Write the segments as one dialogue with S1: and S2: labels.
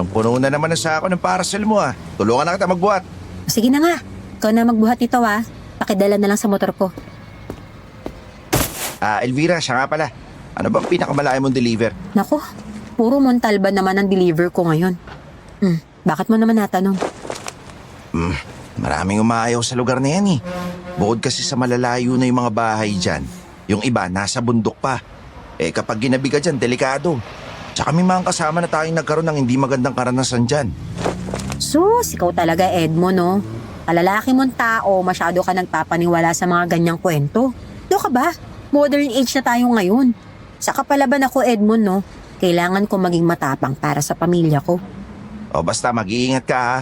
S1: Punong-puno na naman ang sako ng parcel mo ah. Tulungan na kita magbuhat.
S2: Sige na nga. Ikaw na magbuhat nito ha. Pakidala na lang sa motor ko.
S1: Elvira, siya nga pala. Ano bang pinakamalaki mong deliver?
S2: Naku, puro Montalban naman ang deliver ko ngayon. Bakit mo naman natanong?
S1: Maraming umaayaw sa lugar na yan eh. Bukod kasi sa malalayo na yung mga bahay dyan, yung iba nasa bundok pa. Kapag ginabi ka dyan, delikado. Tsaka may mga kasama na tayong nagkaroon ng hindi magandang karanasan dyan.
S2: Sus, ikaw talaga Edmond no? Kalalaki mong tao, masyado ka nagpapaniwala sa mga ganyang kwento. Do ka ba? Modern age na tayo ngayon. Saka palaban ako Edmond no? Kailangan ko maging matapang para sa pamilya ko.
S1: O basta mag-iingat ka ha.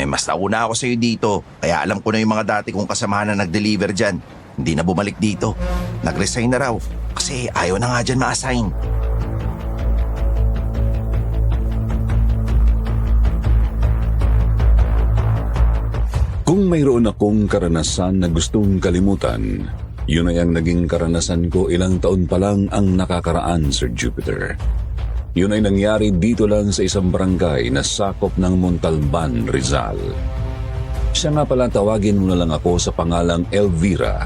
S1: Mas nauna ako sa'yo dito. Kaya alam ko na yung mga dati kong kasamahan na nag-deliver dyan. Hindi na bumalik dito. Nag-resign na raw. Kasi ayaw na nga dyan ma-assign.
S3: Kung mayroon akong karanasan na gustong kalimutan, yun ay ang naging karanasan ko ilang taon pa lang ang nakakaraan, Sir Jupiter. Yun ay nangyari dito lang sa isang barangay na sakop ng Montalban, Rizal. Siya nga pala, tawagin mo na lang ako sa pangalang Elvira,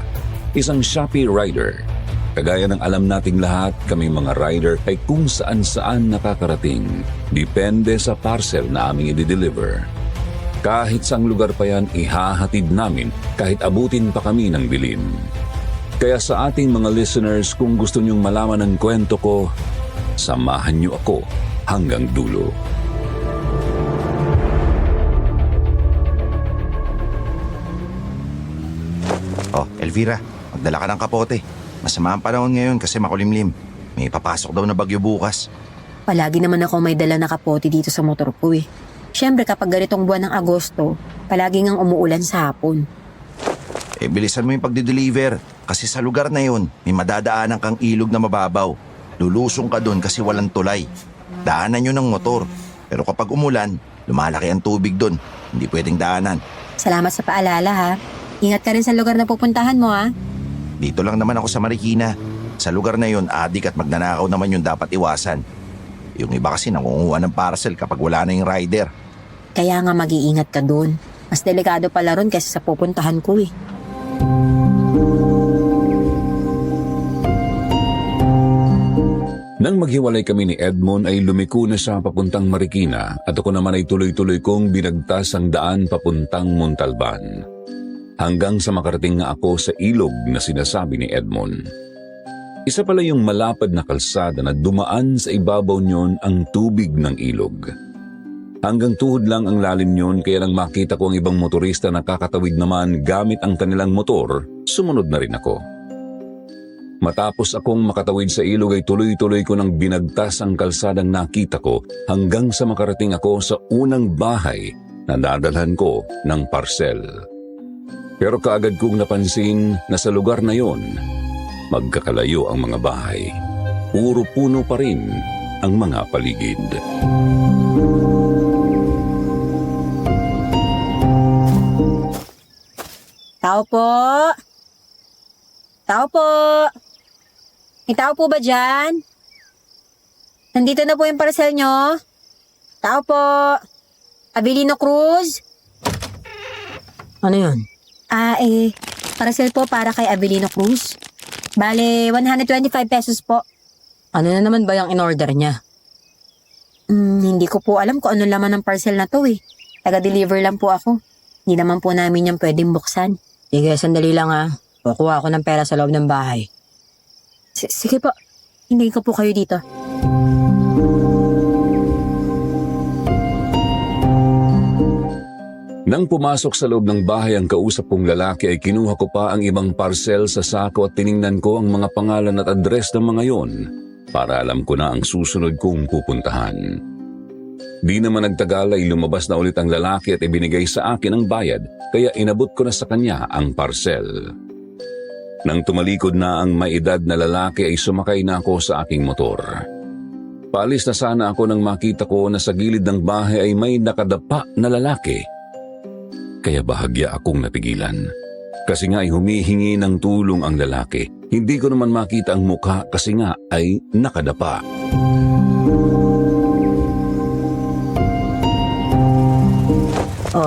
S3: isang Shopee rider. Kagaya ng alam nating lahat, kaming mga rider ay kung saan-saan nakakarating. Depende sa parcel na aming i-deliver. Kahit saang lugar pa yan, ihahatid namin kahit abutin pa kami ng dilim. Kaya sa ating mga listeners, kung gusto nyong malaman ang kwento ko, samahan niyo ako hanggang dulo.
S1: Elvira, magdala ka ng kapote. Masama ang panahon ngayon kasi makulimlim. May papasok daw na bagyo bukas.
S2: Palagi naman ako may dala na kapote dito sa motor ko eh. Siyempre kapag ganitong buwan ng Agosto, palagi ngang umuulan sa hapon.
S1: Bilisan mo yung pagdi-deliver. Kasi sa lugar na yun, may madadaanan kang ilog na mababaw. Lulusong ka doon kasi walang tulay. Daanan yun ng motor. Pero kapag umulan, lumalaki ang tubig doon. Hindi pwedeng daanan.
S2: Salamat sa paalala ha. Ingat ka rin sa lugar na pupuntahan mo ha.
S1: Dito lang naman ako sa Marikina. Sa lugar na yun, adik at magnanakaw naman yung dapat iwasan. Yung iba kasi nangunguha ng parcel kapag wala na yung rider.
S2: Kaya nga mag-iingat ka doon. Mas delikado pala ron kaysa sa pupuntahan ko eh.
S3: Nang maghiwalay kami ni Edmond ay lumiko na siya papuntang Marikina at ako naman ay tuloy-tuloy kong binagtas ang daan papuntang Montalban. Hanggang sa makarating nga ako sa ilog na sinasabi ni Edmond. Isa pala yung malapad na kalsada na dumaan sa ibabaw niyon ang tubig ng ilog. Hanggang tuhod lang ang lalim niyon kaya nang makita ko ang ibang motorista na kakatawid naman gamit ang kanilang motor, sumunod na rin ako. Matapos akong makatawid sa ilog ay tuloy-tuloy ko nang binagtas ang kalsadang nakita ko hanggang sa makarating ako sa unang bahay na dadalhan ko ng parcel. Pero kaagad kong napansin na sa lugar na yon, magkakalayo ang mga bahay. Puro puno pa rin ang mga paligid.
S2: Tao po! Tao po! May tao po ba dyan? Nandito na po yung parcel nyo. Tao po! Abilino Cruz? Ano yun? Parcel po para kay Abilino Cruz. Bale, 125 pesos po. Ano na naman ba yung in-order niya? Hindi ko po alam kung ano laman ng parcel na to eh. Taga-deliver lang po ako. Hindi naman po namin yung pwedeng buksan. Sige, sandali lang ha. Kukuha ako ng pera sa loob ng bahay. Sige po. Hintayin ko po kayo dito.
S3: Nang pumasok sa loob ng bahay ang kausap kong lalaki ay kinuha ko pa ang ibang parcel sa sako at tiningnan ko ang mga pangalan at address ng mga yon para alam ko na ang susunod kong pupuntahan. Di naman nagtagal ay lumabas na ulit ang lalaki at ibinigay sa akin ang bayad kaya inabot ko na sa kanya ang parcel. Nang tumalikod na ang may edad na lalaki ay sumakay na ako sa aking motor. Paalis na sana ako nang makita ko na sa gilid ng bahay ay may nakadapa na lalaki. Kaya bahagya akong napigilan. Kasi nga ay humihingi ng tulong ang lalaki. Hindi ko naman makita ang mukha kasi nga ay nakadapa.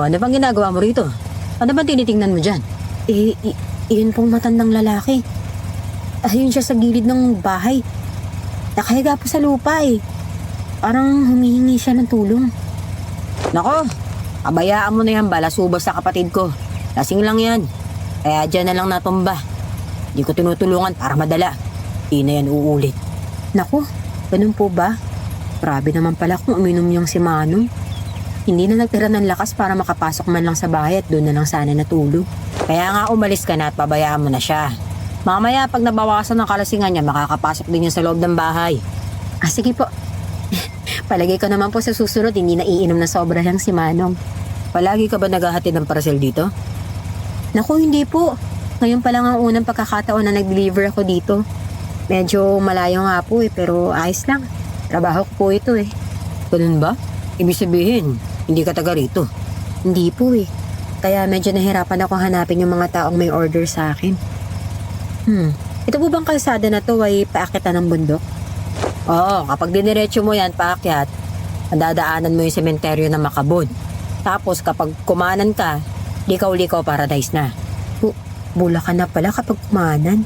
S2: ano bang ginagawa mo rito? Ano bang tinitingnan mo dyan? Iyon pong matandang lalaki. Ayun siya sa gilid ng bahay. Nakahiga po sa lupa eh. Parang humihingi siya ng tulong. Nako, abayaan mo na yan, balasubas sa kapatid ko. Lasing lang yan. Kaya dyan na lang natumba. Di ko tinutulungan para madala. Di na yan uulit. Nako, ganun po ba? Grabe naman pala kung uminom niyang si Manong. Hindi na nagtira ng lakas para makapasok man lang sa bahay at doon na lang sana natulog. Kaya nga umalis ka na at pabayaan mo na siya. Mamaya pag nabawasan ng kalasingan niya, makakapasok din niya sa loob ng bahay. Sige po. Palagi ko naman po sa susunod, hindi na iinom na sobra lang si Manong. Palagi ka ba naghahatid ng parcel dito? Naku, hindi po. Ngayon pa lang ang unang pagkakataon na nag-deliver ako dito. Medyo malayo nga po pero ayos lang. Trabaho ko po ito eh. Ganun ba? Ibig sabihin, hindi ka taga rito? Hindi po eh. Kaya medyo nahirapan ako hanapin yung mga taong may order sa akin. Ito po bang kalsada na to ay paakyatan ng bundok? Oo, kapag diniretso mo yan paakyat, madadaanan mo yung sementeryo ng Makabud. Tapos kapag kumanan ka, likaw-likaw paradise na. Bulacan na pala kapag kumanan.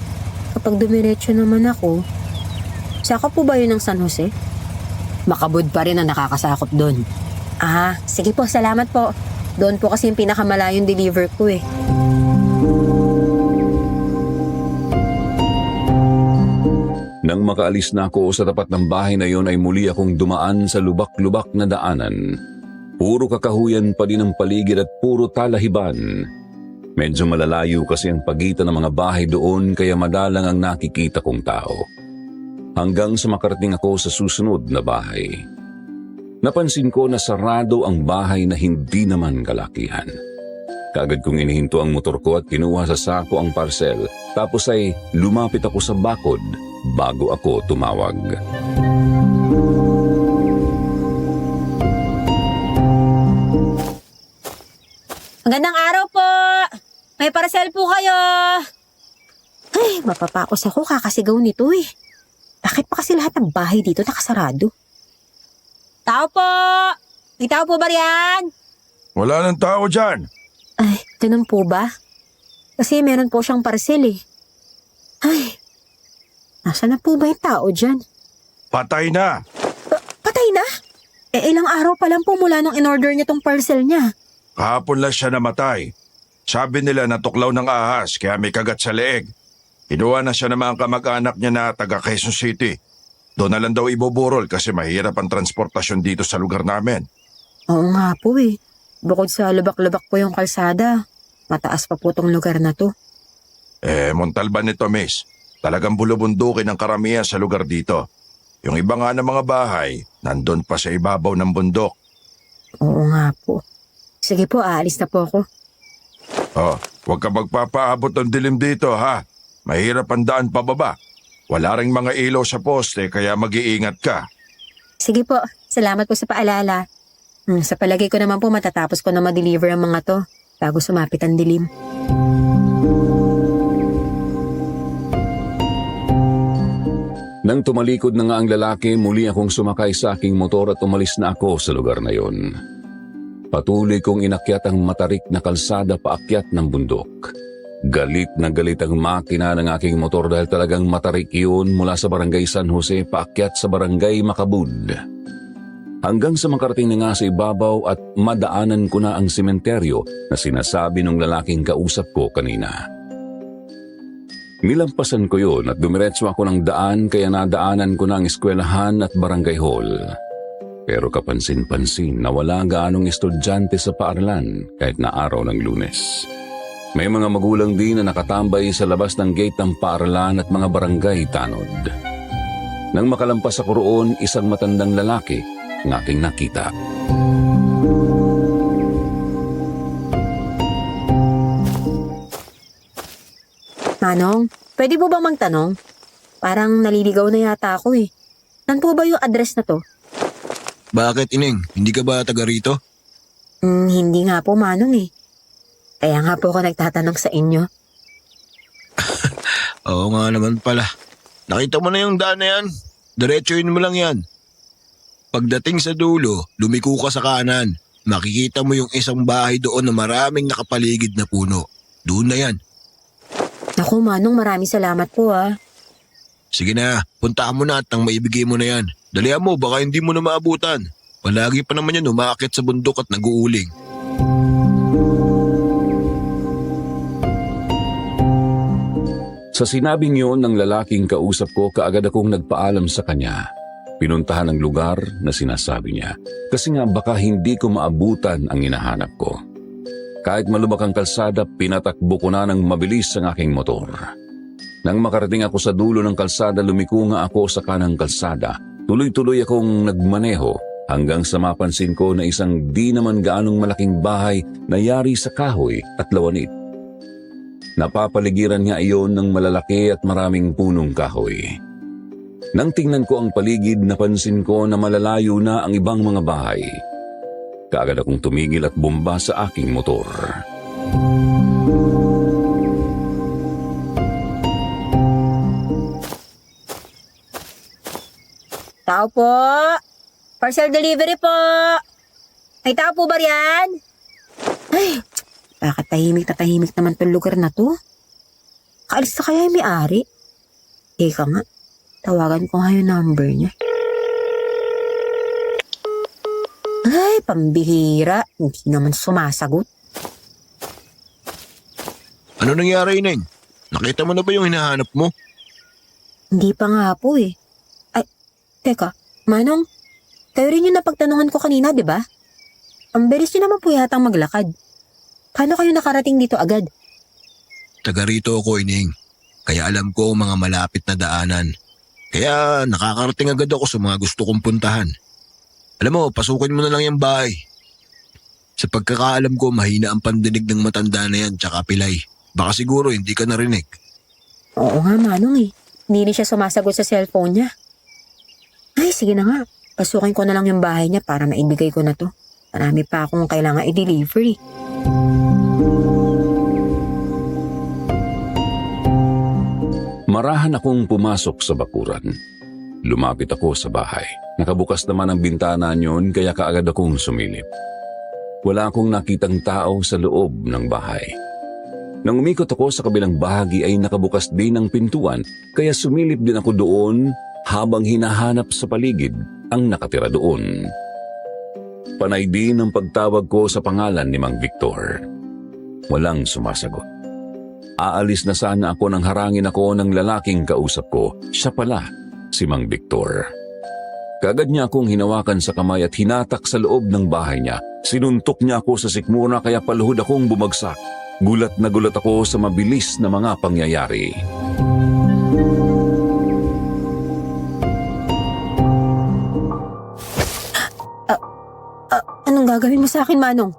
S2: Kapag dumiretso naman ako, saka po ba yun ng San Jose? Makabud pa rin ang nakakasakop doon. Sige po, salamat po. Doon po kasi yung pinakamalayong deliver ko eh.
S3: Nang makaalis na ako sa tapat ng bahay na yon ay muli akong dumaan sa lubak-lubak na daanan. Puro kakahuyan pa din ang paligid at puro talahiban. Medyo malalayo kasi ang pagitan ng mga bahay doon kaya madalang ang nakikita kong tao. Hanggang sa makarating ako sa susunod na bahay. Napansin ko na sarado ang bahay na hindi naman kalakihan. Kaagad kong inihinto ang motor ko at kinuha sa sako ang parcel. Tapos ay lumapit ako sa bakod bago ako tumawag.
S2: Magandang araw po! May parcel po kayo! Ay, mapapakos ako kakasigaw nito eh. Bakit pa kasi lahat ng bahay dito nakasarado? Tao po! May tao po ba riyan?
S1: Wala nang tao dyan.
S2: Ay, ganun po ba? Kasi meron po siyang parcel eh. Ay, nasa na po ba yung tao dyan?
S1: Patay na.
S2: Patay na? Ilang araw pa lang po mula nung in-order niya tong parcel niya.
S1: Kahapon lang siya namatay. Sabi nila natuklaw ng ahas kaya may kagat sa leeg. Kinuha na siya ng mga kamag-anak niya na taga Quezon City. Doon na lang daw iboburol kasi mahirap ang transportasyon dito sa lugar namin.
S2: Oo nga po eh. Bukod sa lubak-lubak po yung kalsada, mataas pa po tong lugar na to.
S1: Montalban nito, miss. Talagang bulubundukin ang karamihan sa lugar dito. Yung iba nga ng mga bahay, nandun pa sa ibabaw ng bundok.
S2: Oo nga po. Sige po, aalis na po ako.
S1: Huwag ka magpapaabot ng dilim dito, ha? Mahirap ang daan pababa. Wala ring mga ilaw sa poste kaya mag-iingat ka.
S2: Sige po, salamat po sa paalala. Sa palagay ko naman po matatapos ko na ma-deliver ang mga to bago sumapit ang dilim.
S3: Nang tumalikod na nga ang lalaki, muli akong sumakay sa aking motor at umalis na ako sa lugar na yon. Patuloy kong inakyat ang matarik na kalsada paakyat ng bundok. Galit na galit ang makina ng aking motor dahil talagang matarik yun mula sa barangay San Jose paakyat sa barangay Makabud. Hanggang sa makarating na nga sa ibabaw at madaanan ko na ang sementeryo na sinasabi ng lalaking kausap ko kanina. Nilampasan ko yun at dumiretso ako ng daan kaya nadaanan ko na ang eskwelahan at barangay hall. Pero kapansin-pansin na wala gaanong estudyante sa paaralan kahit na araw ng Lunes. May mga magulang din na nakatambay sa labas ng gate ng paaralan at mga barangay tanod. Nang makalampas ako roon, isang matandang lalaki ang aking nakita.
S2: Manong, pwede po bang magtanong? Parang naliligaw na yata ako eh. Saan po ba yung address na to?
S4: Bakit, Ining? Hindi ka ba taga rito?
S2: Hindi nga po, Manong eh. Kaya nga po ako nagtatanong sa inyo.
S4: Oo nga naman pala. Nakita mo na yung daan na yan. Diretsuin mo lang yan. Pagdating sa dulo, lumiko ka sa kanan. makikita mo yung isang bahay doon na maraming nakapaligid na puno. Doon na yan.
S2: Naku, Manong, maraming salamat po ah.
S4: Sige na, puntahan mo na at nang maibigay mo na yan. Dalihan mo, baka hindi mo na maabutan. Palagi pa naman yan umaakit sa bundok at nag-uuling.
S3: Sa sinabing yun ng lalaking kausap ko, kaagad akong nagpaalam sa kanya. Pinuntahan ang lugar na sinasabi niya kasi nga baka hindi ko maabutan ang hinahanap ko. Kahit malubak ang kalsada, pinatakbo ko na ng mabilis ang aking motor. Nang makarating ako sa dulo ng kalsada, lumiko nga ako sa kanang kalsada. Tuloy-tuloy akong nagmaneho hanggang sa mapansin ko na isang di naman gaanong malaking bahay na yari sa kahoy at lawanit. Napapaligiran nga iyon ng malalaki at maraming punong kahoy. Nang tingnan ko ang paligid, napansin ko na malalayo na ang ibang mga bahay. Kaagad akong tumigil at bumba sa aking motor.
S2: Tao po! Parcel delivery po! Ay, tao po ba riyan? Ay, bakit tahimik naman tong lugar na to? Kaalis na kaya yung may-ari? Eka nga, tawagan ko nga yung number niya. Ay, pambihira. Hindi naman sumasagot.
S4: Ano nangyari, Neng? Nakita mo na ba yung hinahanap mo?
S2: Hindi pa nga po eh. Ay, teka, Manong, kayo rin yung napagtanungan ko kanina, di ba? Ang bilis niyo naman po yatang maglakad. Paano kayo nakarating dito agad?
S4: Taga rito ako, Neng. Kaya alam ko ang mga malapit na daanan. Kaya nakakarating agad ako sa mga gusto kong puntahan. Alam mo, pasukin mo na lang yung bahay. Sa pagkakaalam ko, mahina ang pandinig ng matanda na yan tsaka pilay. Baka siguro hindi ka narinig.
S2: Oo nga, Manong eh. Hindi rin siya sumasagot sa cellphone niya. Ay, sige na nga. Pasukin ko na lang yung bahay niya para maibigay ko na to. Marami pa akong kailangan i-deliver eh.
S3: Marahan akong pumasok sa bakuran. Lumapit ako sa bahay. Nakabukas naman ang bintana niyon kaya kaagad akong sumilip. Wala akong nakitang tao sa loob ng bahay. Nang umikot ako sa kabilang bahagi ay nakabukas din ang pintuan kaya sumilip din ako doon habang hinahanap sa paligid ang nakatira doon. Panay din ang pagtawag ko sa pangalan ni Mang Victor. Walang sumasagot. Aalis na sana ako nang harangin ako ng lalaking kausap ko. Siya pala, si Mang Victor. Kaagad niya akong hinawakan sa kamay at hinatak sa loob ng bahay niya. Sinuntok niya ako sa sikmura kaya paluhod akong bumagsak. Gulat na gulat ako sa mabilis na mga pangyayari.
S2: Anong gagawin mo sa akin, Manong?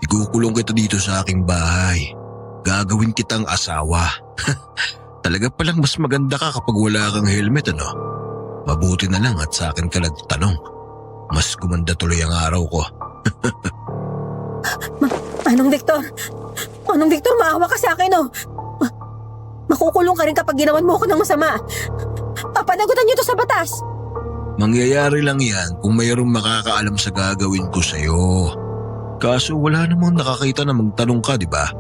S4: Ikukulong kita dito sa aking bahay. Gagawin kitang asawa. Talaga palang mas maganda ka kapag wala kang helmet, ano? Mabuti na lang at sa akin ka nagtanong. Mas gumanda tuloy ang araw ko.
S2: Manong Victor! Manong Victor, maawa ka sa akin, oh! Makukulong ka rin kapag ginawan mo ako ng masama. Papanagutan niyo to sa batas.
S4: Mangyayari lang yan kung mayroong makakaalam sa gagawin ko sa'yo. Kaso wala namang nakakita na magtanong ka, di ba?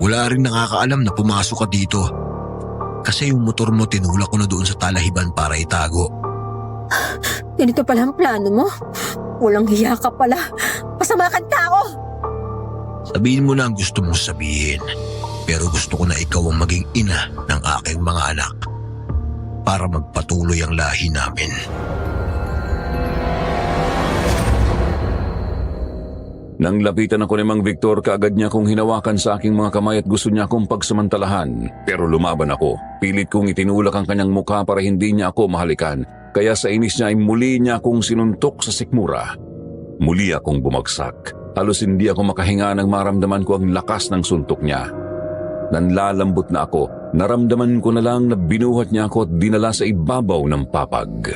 S4: Wala rin nakakaalam na pumasok ka dito. Kasi yung motor mo tinulak ko na doon sa talahiban para itago.
S2: Ganito pala ang plano mo? Walang hiya ka pala. Masama kang tao!
S4: Sabihin mo na ang gusto mong sabihin. Pero gusto ko na ikaw ang maging ina ng aking mga anak. Para magpatuloy ang lahi namin.
S3: Nang lapitan ako ni Mang Victor, kaagad niya akong hinawakan sa aking mga kamay at gusto niya akong pagsamantalahan. Pero lumaban ako. Pilit kong itinulak ang kanyang mukha para hindi niya ako mahalikan. Kaya sa inis niya ay muli niya akong sinuntok sa sikmura. Muli akong bumagsak. Halos hindi ako makahinga nang maramdaman ko ang lakas ng suntok niya. Nanlalambot na ako. Naramdaman ko na lang na binuhat niya ako at dinala sa ibabaw ng papag.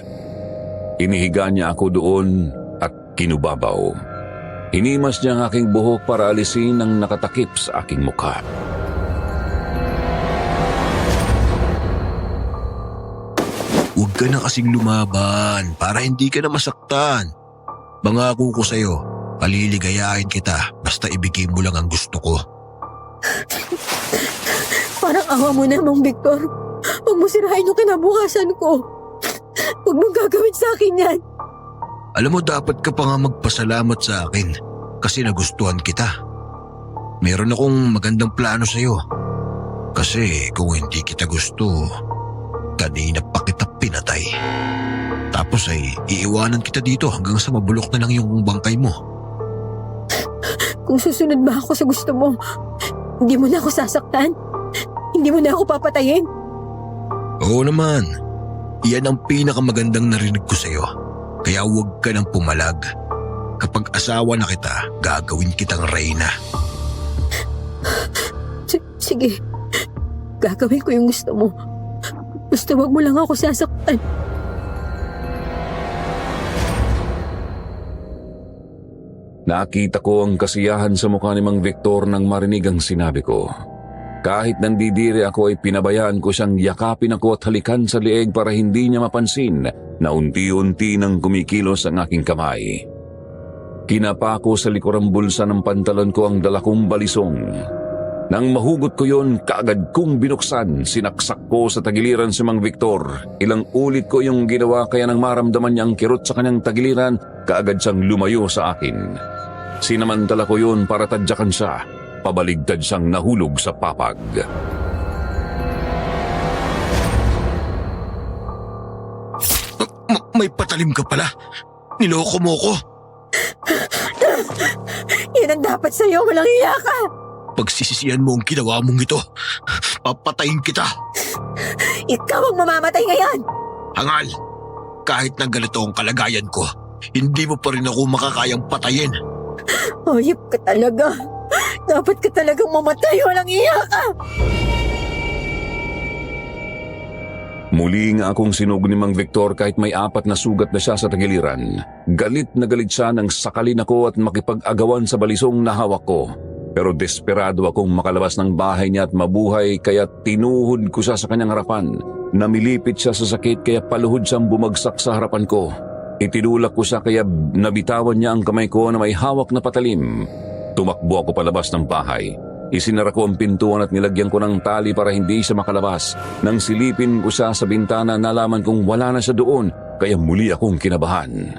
S3: Inihiga niya ako doon at kinubabaw. Hinimas niya ang aking buhok para alisin ang nakatakip sa aking mukha.
S4: Huwag ka na kasing lumaban para hindi ka na masaktan. Bangako ko sa'yo, Paliligayahin kita basta ibigay mo lang ang gusto ko.
S2: Parang awa mo namang, Victor. Huwag mo sirahin yung kinabukasan ko. Huwag mong gagawin sa akin yan.
S4: Alam mo, dapat ka pa nga magpasalamat sa akin kasi nagustuhan kita. Meron akong magandang plano sa'yo. Kasi kung hindi kita gusto, kanina pa kita pinatay. Tapos ay iiwanan kita dito hanggang sa mabulok na lang yung bangkay mo.
S2: Kung susunod ba ako sa gusto mo, hindi mo na ako sasaktan? Hindi mo na ako papatayin?
S4: Oo naman. Iyan ang pinakamagandang narinig ko sa'yo. Kaya huwag ka nang pumalag. Kapag asawa na kita, gagawin kitang reyna.
S2: Sige, gagawin ko yung gusto mo. Basta wag mo lang ako sasaktan.
S3: Nakita ko ang kasiyahan sa mukha ni Mang Victor nang marinig ang sinabi ko. Kahit nandidiri ako ay pinabayaan ko siyang yakapin ako at halikan sa lieg para hindi niya mapansin na unti-unti nang kumikilos ang aking kamay. Kinapa ko sa likurang bulsa ng pantalon ko ang dala kong balisong. Nang mahugot ko yon, kaagad kong binuksan, sinaksak ko sa tagiliran si Mang Victor. Ilang ulit ko yung ginawa kaya nang maramdaman niya ang kirot sa kanyang tagiliran, kaagad siyang lumayo sa akin. Sinamantala ko yon para tadyakan siya. Pabaligtad siyang nahulog sa papag.
S4: May patalim ka pala. Niloko mo ko.
S2: Yan ang dapat sa'yo, walang iya ka.
S4: Pagsisisihan mo ang ginawa mong ito, papatayin kita.
S2: Ikaw ang mamamatay ngayon.
S4: Hangal, kahit na ganito ang kalagayan ko, hindi mo pa rin ako makakayang patayin.
S2: Oyip ka talaga. Dapat ka talagang mamatay, walang iya ka.
S3: Muli nga akong sinug ni Mang Victor kahit may 4 na sugat na siya sa tagiliran. Galit na galit siya nang sakalin ako at makipag-agawan sa balisong na hawak ko. Pero desperado akong makalabas ng bahay niya at mabuhay kaya tinuhod ko siya sa kanyang harapan. Namilipit siya sa sakit kaya paluhod siyang bumagsak sa harapan ko. Itinulak ko siya kaya nabitawan niya ang kamay ko na may hawak na patalim. Tumakbo ako palabas ng bahay. Isinara ko ang pintuan at nilagyan ko ng tali para hindi siya makalabas. Nang silipin ko siya sa bintana, nalaman kong wala na siya doon, kaya muli akong kinabahan.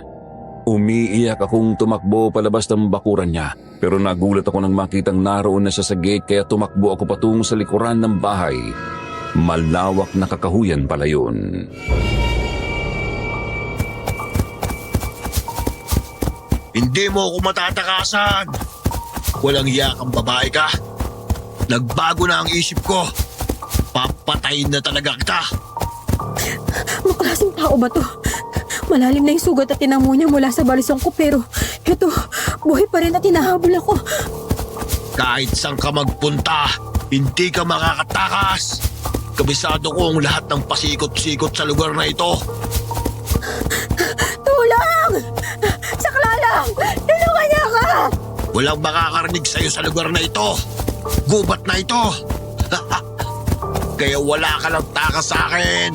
S3: Umiiyak akong tumakbo palabas ng bakuran niya, pero nagulat ako nang makitang naroon na siya sa gate kaya tumakbo ako patungo sa likuran ng bahay. Malawak na kakahuyan pala yun.
S4: Hindi mo ako matatakasan. Walang iyak ang babae ka. Nagbago na ang isip ko. Papatayin na talaga kita.
S2: Anong klaseng tao ba to? Malalim na yung sugat at tinamo niya mula sa balisong ko pero eto, buhay pa rin at tinahabol ako.
S4: Kahit saan ka magpunta, hindi ka makakatakas. Kabisado ko ang lahat ng pasikot-sikot sa lugar na ito.
S2: Tulang! Sakla lang! Tulungan niya ka!
S4: Walang makakarinig sa'yo sa lugar na ito. Gubat na ito. Kaya wala ka lang takas sa akin.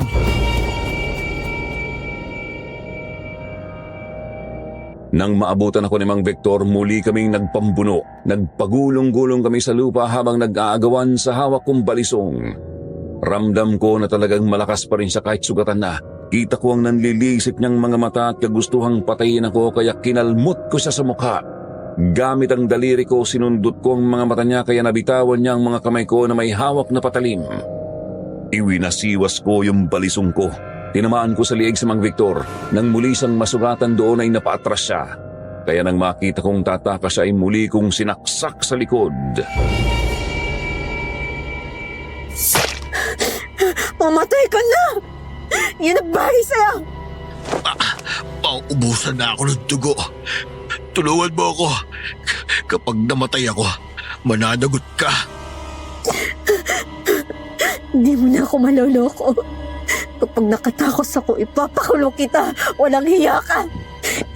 S3: Nang maabutan ako ni Mang Victor, muli kaming nagpambuno. Nagpagulong-gulong kami sa lupa habang nag-aagawan sa hawak kong balisong. Ramdam ko na talagang malakas pa rin siya kahit sugatan na. Kita ko ang nanlilisik niyang mga mata at kagustuhang patayin ako kaya kinalmot ko siya sa mukha. Gamit ang daliri ko, sinundot ko ang mga mata niya kaya nabitawan niya ang mga kamay ko na may hawak na patalim. Iwinasiwas ko yung balisong ko. Tinamaan ko sa liig si Mang Victor. Nang muli siyang masugatan doon ay napaatras siya. Kaya nang makita kong tatakas siya ay muli kong sinaksak sa likod.
S2: Mamatay ka na! Yan ang bagay sa'yo!
S4: Pauubusan na ako ng dugo. Tulungan mo ako. Kapag namatay ako, mananagot ka.
S2: Hindi mo na ako maloloko. Kapag nakatakos ako, ipapakulong kita. Walang hiya ka.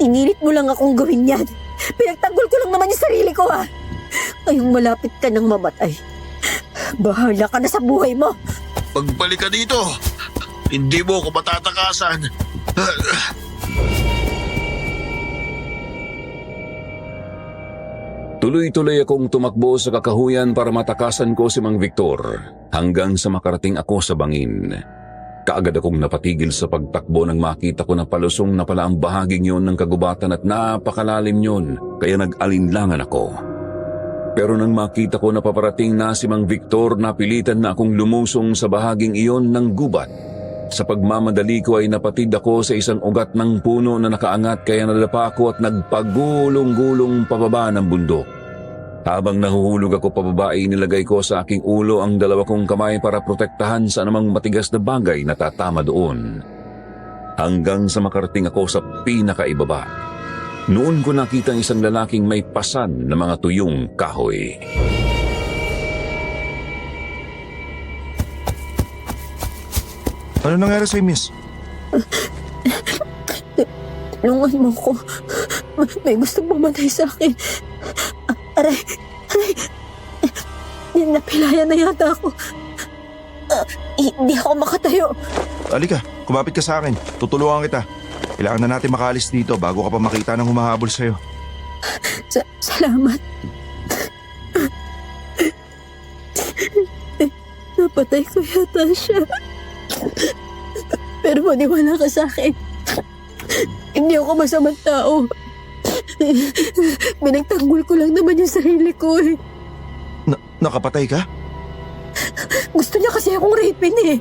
S2: Inilit mo lang akong gawin yan. Pinagtanggol ko lang naman yung sarili ko, ha. Ngayong malapit ka nang mamatay. Bahala ka na sa buhay mo.
S4: Pagbalik ka dito, hindi mo ako matatakasan.
S3: Tuloy-tuloy akong tumakbo sa kakahuyan para matakasan ko si Mang Victor hanggang sa makarating ako sa bangin. Kaagad akong napatigil sa pagtakbo nang makita ko na palusong na pala ang bahaging yon ng kagubatan at napakalalim yon, kaya nag-alinlangan ako. Pero nang makita ko na paparating na si Mang Victor, napilitan na akong lumusong sa bahaging iyon ng gubat. Sa pagmamadali ko ay napatid ako sa isang ugat ng puno na nakaangat, kaya nadapa ako at nagpagulong-gulong pababa ng bundok. Habang nahuhulog ako pababa ay nilagay ko sa aking ulo ang dalawa kong kamay para protektahan sa anumang matigas na bagay na tatama doon. Hanggang sa makarating ako sa pinakaibaba. Noon ko nakita ang isang lalaking may pasan na mga tuyong kahoy.
S1: Ano nangyari sa'yo, miss?
S2: Tulungan mo ko. May gusto pumatay sa akin. Aray. Napilayan na yata ako. Hindi ako makatayo.
S1: Halika, kumapit ka sa akin. Tutulungan kita. Kailangan na natin makaalis dito bago ka pa makita ng humahabol sa'yo.
S2: Salamat. Napatay ko yata siya. Pero maniwala ka sa akin. Hindi ako masamang tao. Binagtanggol ko lang naman yung sarili ko eh.
S1: Nakapatay ka?
S2: Gusto niya kasi akong rapin eh.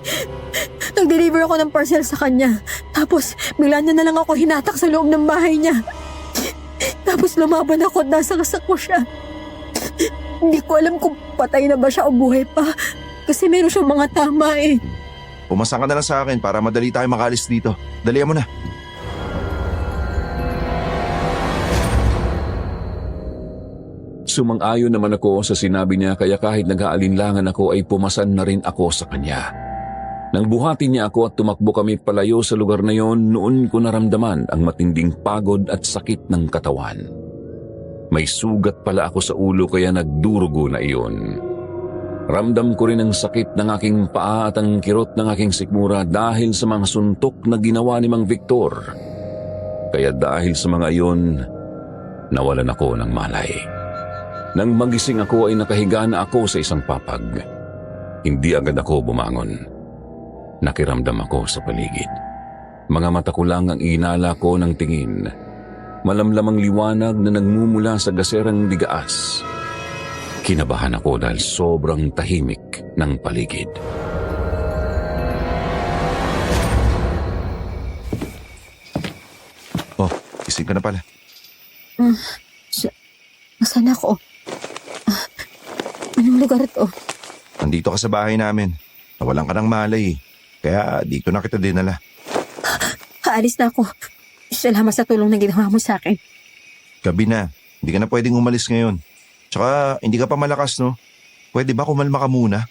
S2: Nag-deliver ako ng parcel sa kanya. Tapos bigla niya na lang ako hinatak sa loob ng bahay niya. Tapos lumaban ako at nasagasак ko siya. Hindi ko alam kung patay na ba siya o buhay pa. Kasi meron siyang mga tama eh.
S1: Pumasa ka na lang sa akin para madali tayo makaalis dito. Dalihan mo na.
S3: Sumang-ayon naman ako sa sinabi niya, kaya kahit nag-aalinlangan ako ay pumasan na rin ako sa kanya. Nang buhatin niya ako at tumakbo kami palayo sa lugar na yon, noon ko naramdaman ang matinding pagod at sakit ng katawan. May sugat pala ako sa ulo kaya nagdurugo na iyon. Ramdam ko rin ang sakit ng aking paa at ang kirot ng aking sikmura dahil sa mga suntok na ginawa ni Mang Victor. Kaya dahil sa mga iyon, nawalan ako ng malay. Nang magising ako ay nakahiga na ako sa isang papag. Hindi agad ako bumangon. Nakiramdam ako sa paligid. Mga mata ko lang ang inala ko ng tingin. Malamlamang liwanag na nagmumula sa gaserang digaas. Kinabahan ako dahil sobrang tahimik ng paligid.
S1: Oh, gising ka na pala.
S2: Nasaan ako? Anong lugar to?
S1: Nandito ka sa bahay namin. Nawalan ka ng malay eh. Kaya dito na kita dinala.
S2: Aalis na ako. Salamat sa tulong na ginawa mo sa akin.
S1: Gabi na. Hindi ka na pwedeng umalis ngayon. Tsaka hindi ka pa malakas, no? Pwede ba kumalma ka muna?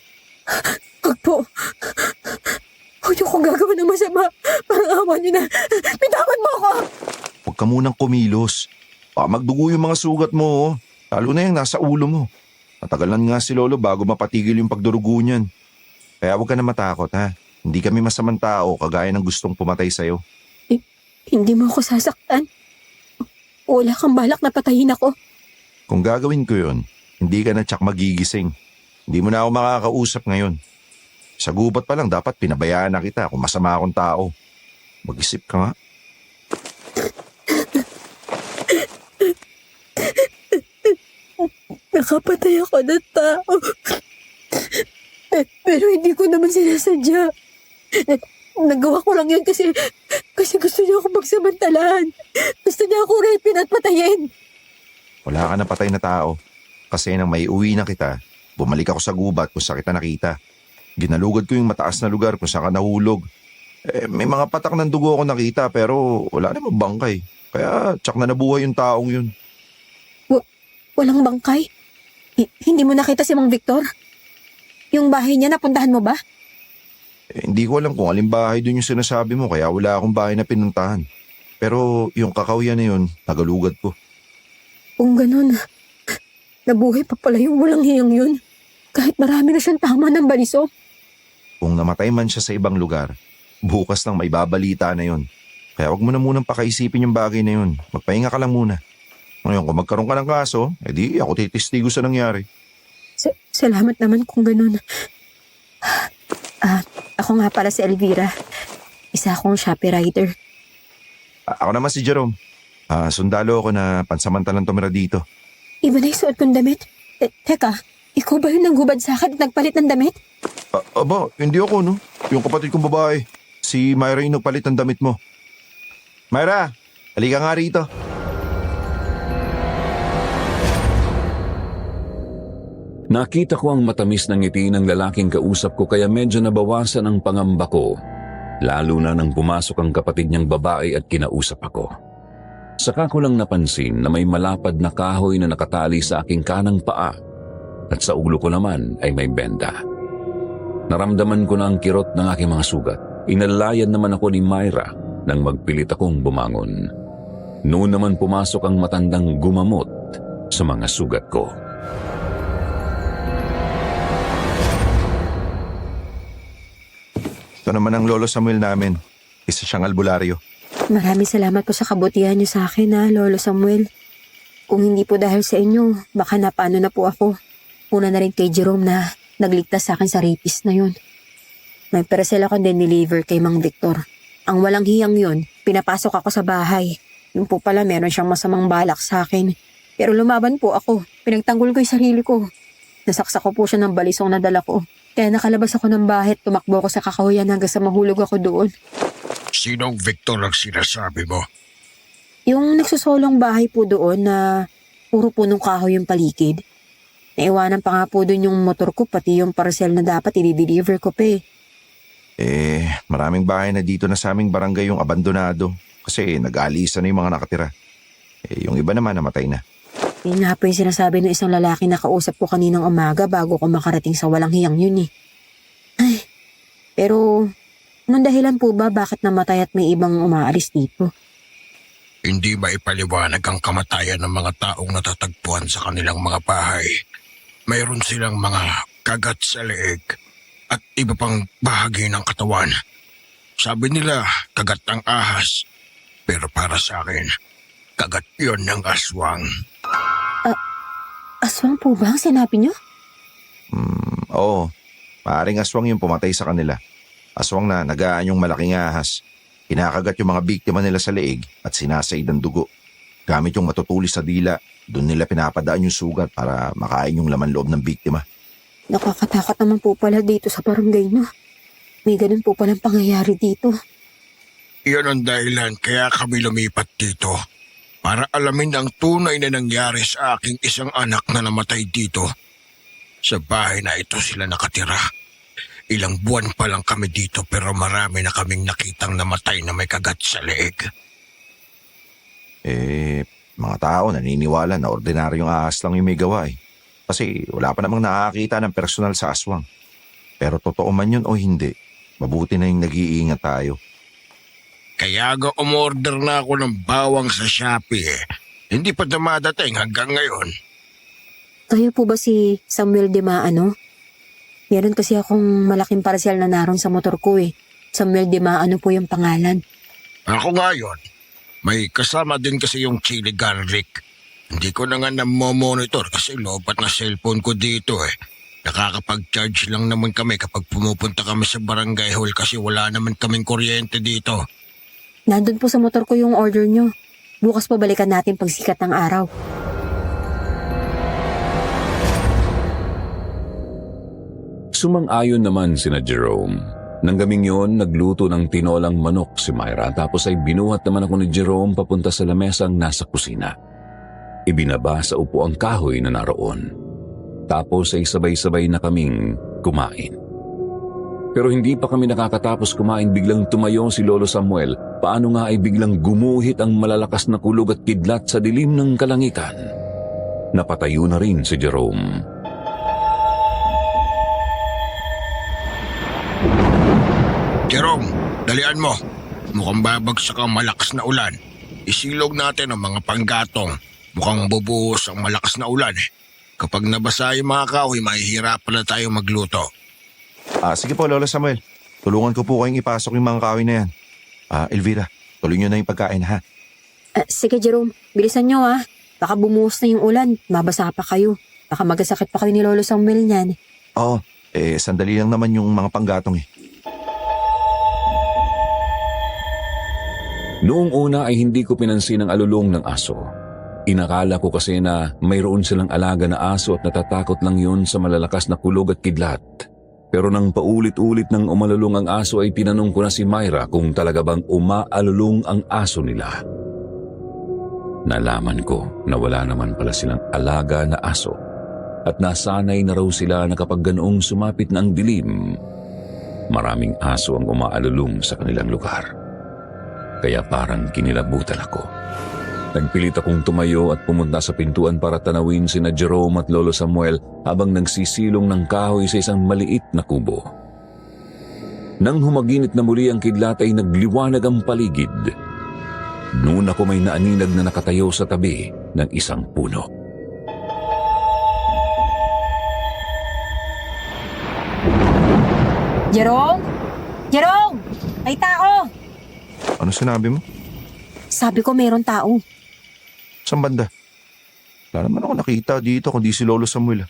S2: Huwag po. Huwag niyo kong gagawin ng masama. Parang awa niyo na. Bitawan mo ako!
S1: Huwag ka munang kumilos. Baka magdugo yung mga sugat mo, oh. Lalo na yung nasa ulo mo. Matagalan nga si Lolo bago mapatigil yung pagdurugo niyan. Kaya huwag ka na matakot, ha? Hindi kami masamang tao kagaya ng gustong pumatay sa'yo.
S2: Hindi mo ako sasaktan. Wala kang balak na patayin ako.
S1: Kung gagawin ko yun, hindi ka na tsak magigising. Hindi mo na ako makakausap ngayon. Sa gubat pa lang dapat pinabayaan na kita kung masama akong tao. Mag-isip ka nga.
S2: Nakapatay ako ng tao. Pero hindi ko naman sinasadya. Nagawa ko lang yun kasi gusto niya ako magsamantalahan. Gusto niya ako rapin at patayin.
S1: Wala ka na patay na tao. Kasi nang may uwi na kita, bumalik ako sa gubat kung saan kita nakita. Ginalugad ko yung mataas na lugar kung saan ka nahulog. May mga patak ng dugo ako nakita pero wala namang bangkay. Kaya tsak na nabuhay yung taong yun.
S2: Walang bangkay? Hindi mo nakita si Mang Victor? Yung bahay niya, napuntahan mo ba?
S1: Hindi ko alam kung alin bahay doon yung sinasabi mo kaya wala akong bahay na pinuntahan. Pero yung kakawyan na yun, nagalugad ko.
S2: Kung ganun, nabuhay pa pala yung walang hiyang yun. Kahit marami na siyang tama ng baliso.
S1: Kung namatay man siya sa ibang lugar, bukas nang may babalita na yun. Kaya wag mo na munang pakaisipin yung bagay na yun. Magpahinga ka lang muna. Ngayon kung magkaroon ka ng kaso, edi ako titistigo sa nangyari.
S2: Salamat naman kung ganun. Ako nga pala si Elvira. Isa akong Shopee rider.
S1: Ako naman si Jerome. Sundalo ako na pansamantalang tumira dito.
S2: Iba na yung suot kong damit. Teka, ikaw ba yung nanghubad sa akin at nagpalit ng damit?
S1: Aba, hindi ako no. Yung kapatid kong babae. Si Myra yung nagpalit ng damit mo. Myra, halika nga rito.
S3: Nakita ko ang matamis ng ngiti ng lalaking kausap ko kaya medyo nabawasan ang pangamba ko, lalo na nang pumasok ang kapatid niyang babae at kinausap ako. Saka ko lang napansin na may malapad na kahoy na nakatali sa aking kanang paa at sa ulo ko naman ay may benda. Naramdaman ko na ang kirot ng aking mga sugat. Inalayan naman ako ni Myra nang magpilit akong bumangon. Noon naman pumasok ang matandang gumamot sa mga sugat ko.
S1: Ito naman ang lolo Samuel namin. Isa siyang albularyo.
S2: Maraming salamat po sa kabutihan niyo sa akin, Lolo Samuel. Kung hindi po dahil sa inyo, baka napano na po ako. Una na rin kay Jerome na nagligtas sa akin sa rapist na yun. May parcel ako din-deliver kay Mang Victor. Ang walang hiyang yun, pinapasok ako sa bahay. Yung po pala meron siyang masamang balak sa akin. Pero lumaban po ako. Pinagtanggol ko yung sarili ko. Nasaksak ko po siya ng balisong na dala ko. Kaya nakalabas ako ng bahay at tumakbo ako sa kakahuyan hanggang sa mahulog ako doon.
S4: Sinong Victor ang sinasabi mo?
S2: Yung nagsusolong bahay po doon na puro punong kahoy yung paligid. Naiwanan pa nga po doon yung motor ko pati yung parcel na dapat i-deliver ko pa
S1: Maraming bahay na dito na sa aming barangay yung abandonado. Kasi nag-aalisan na yung mga nakatira. Yung iba naman namatay na.
S2: Yun nga po yung sinasabi ng isang lalaki na kausap ko kaninang umaga bago ko makarating sa walang hiyang yun Ay, pero anong dahilan po ba bakit namatay at may ibang umaalis dito?
S4: Hindi ba ipaliwanag ang kamatayan ng mga taong natatagpuan sa kanilang mga bahay? Mayroon silang mga kagat sa leeg at iba pang bahagi ng katawan. Sabi nila, kagat ng ahas. Pero para sa akin, kagat yon ng aswang.
S2: Aswang po ba ang sinabi niyo?
S1: Oo, maaaring aswang yung pumatay sa kanila. Aswang na nagaan yung malaking ahas. Kinakagat yung mga biktima nila sa leeg at sinasaid ang dugo. Gamit yung matutulis sa dila, doon nila pinapadaan yung sugat para makain yung laman loob ng biktima.
S2: Nakakatakot naman po pala dito sa barangay no. May ganun po palang pangyayari dito.
S4: Iyon ang dahilan kaya kami lumipat dito. Para alamin ang tunay na nangyari sa aking isang anak na namatay dito. Sa bahay na ito sila nakatira. Ilang buwan pa lang kami dito pero marami na kaming nakitang namatay na may kagat sa leeg.
S1: Mga tao naniniwala na ordinaryong ahas lang yung may gawa Kasi wala pa namang nakakita ng personal sa aswang. Pero totoo man yun o hindi, mabuti na yung nag-iingat tayo.
S4: Kaya umorder na ako ng bawang sa Shopee. Hindi pa dumadating hanggang ngayon.
S2: Kayo po ba si Samuel Dimaano? Meron kasi akong malaking parcel na naroon sa motor ko Samuel Dimaano po yung pangalan.
S4: Ako nga yun. May kasama din kasi yung chili garlic. Hindi ko na nga namomonitor kasi lobat na cellphone ko dito Nakakapag-charge lang naman kami kapag pumupunta kami sa barangay hall kasi wala naman kaming kuryente dito.
S2: Nandun po sa motor ko yung order nyo. Bukas pa balikan natin pag sikat ng araw.
S3: Sumang-ayon naman sina Jerome. Nang gabing yun, nagluto ng tinolang manok si Myra tapos ay binuhat naman ako ni Jerome papunta sa lamesang nasa kusina. Ibinaba sa upo ang kahoy na naroon. Tapos ay sabay-sabay na kaming kumain. Pero hindi pa kami nakakatapos kumain biglang tumayo si Lolo Samuel. Paano nga ay biglang gumuhit ang malalakas na kulog at kidlat sa dilim ng kalangitan. Napatayo na rin si Jerome.
S4: Jerome, dalian mo. Mukhang babagsak ang malakas na ulan. Isilog natin ang mga panggatong. Mukhang bubuhos ang malakas na ulan Kapag nabasa yung mga kahoy, mahihirapan na tayo magluto.
S1: Sige po, Lolo Samuel. Tulungan ko po kayong ipasok yung mga kahoy na yan. Elvira, tuloy nyo na yung pagkain ha.
S2: Sige Jerome, bilisan nyo Baka bumuhos na yung ulan, mabasa pa kayo. Baka magasakit pa kayo ni Lolo Samuel niyan.
S1: Oo, sandali lang naman yung mga panggatong eh.
S3: Noong una ay hindi ko pinansin ang alulong ng aso. Inakala ko kasi na mayroon silang alaga na aso at natatakot lang yun sa malalakas na kulog at kidlat. Pero nang paulit-ulit nang umalulong ang aso ay tinanong ko na si Myra kung talaga bang umaalulong ang aso nila. Nalaman ko na wala naman pala silang alaga na aso at nasanay na raw sila na kapag ganoong sumapit na ang dilim, maraming aso ang umaalulong sa kanilang lugar. Kaya parang kinilabutan ako. Nagpilit akong tumayo at pumunta sa pintuan para tanawin sina Jerome at Lolo Samuel habang nagsisilong ng kahoy sa isang maliit na kubo. Nang humaginit na muli ang kidlat ay nagliwanag ang paligid. Noon ako may naaninag na nakatayo sa tabi ng isang puno.
S2: Jerome? Jerome! May tao!
S1: Ano sinabi mo?
S2: Sabi ko meron tao.
S1: Saan banda? Wala naman ako nakita dito kundi si Lolo Samuel.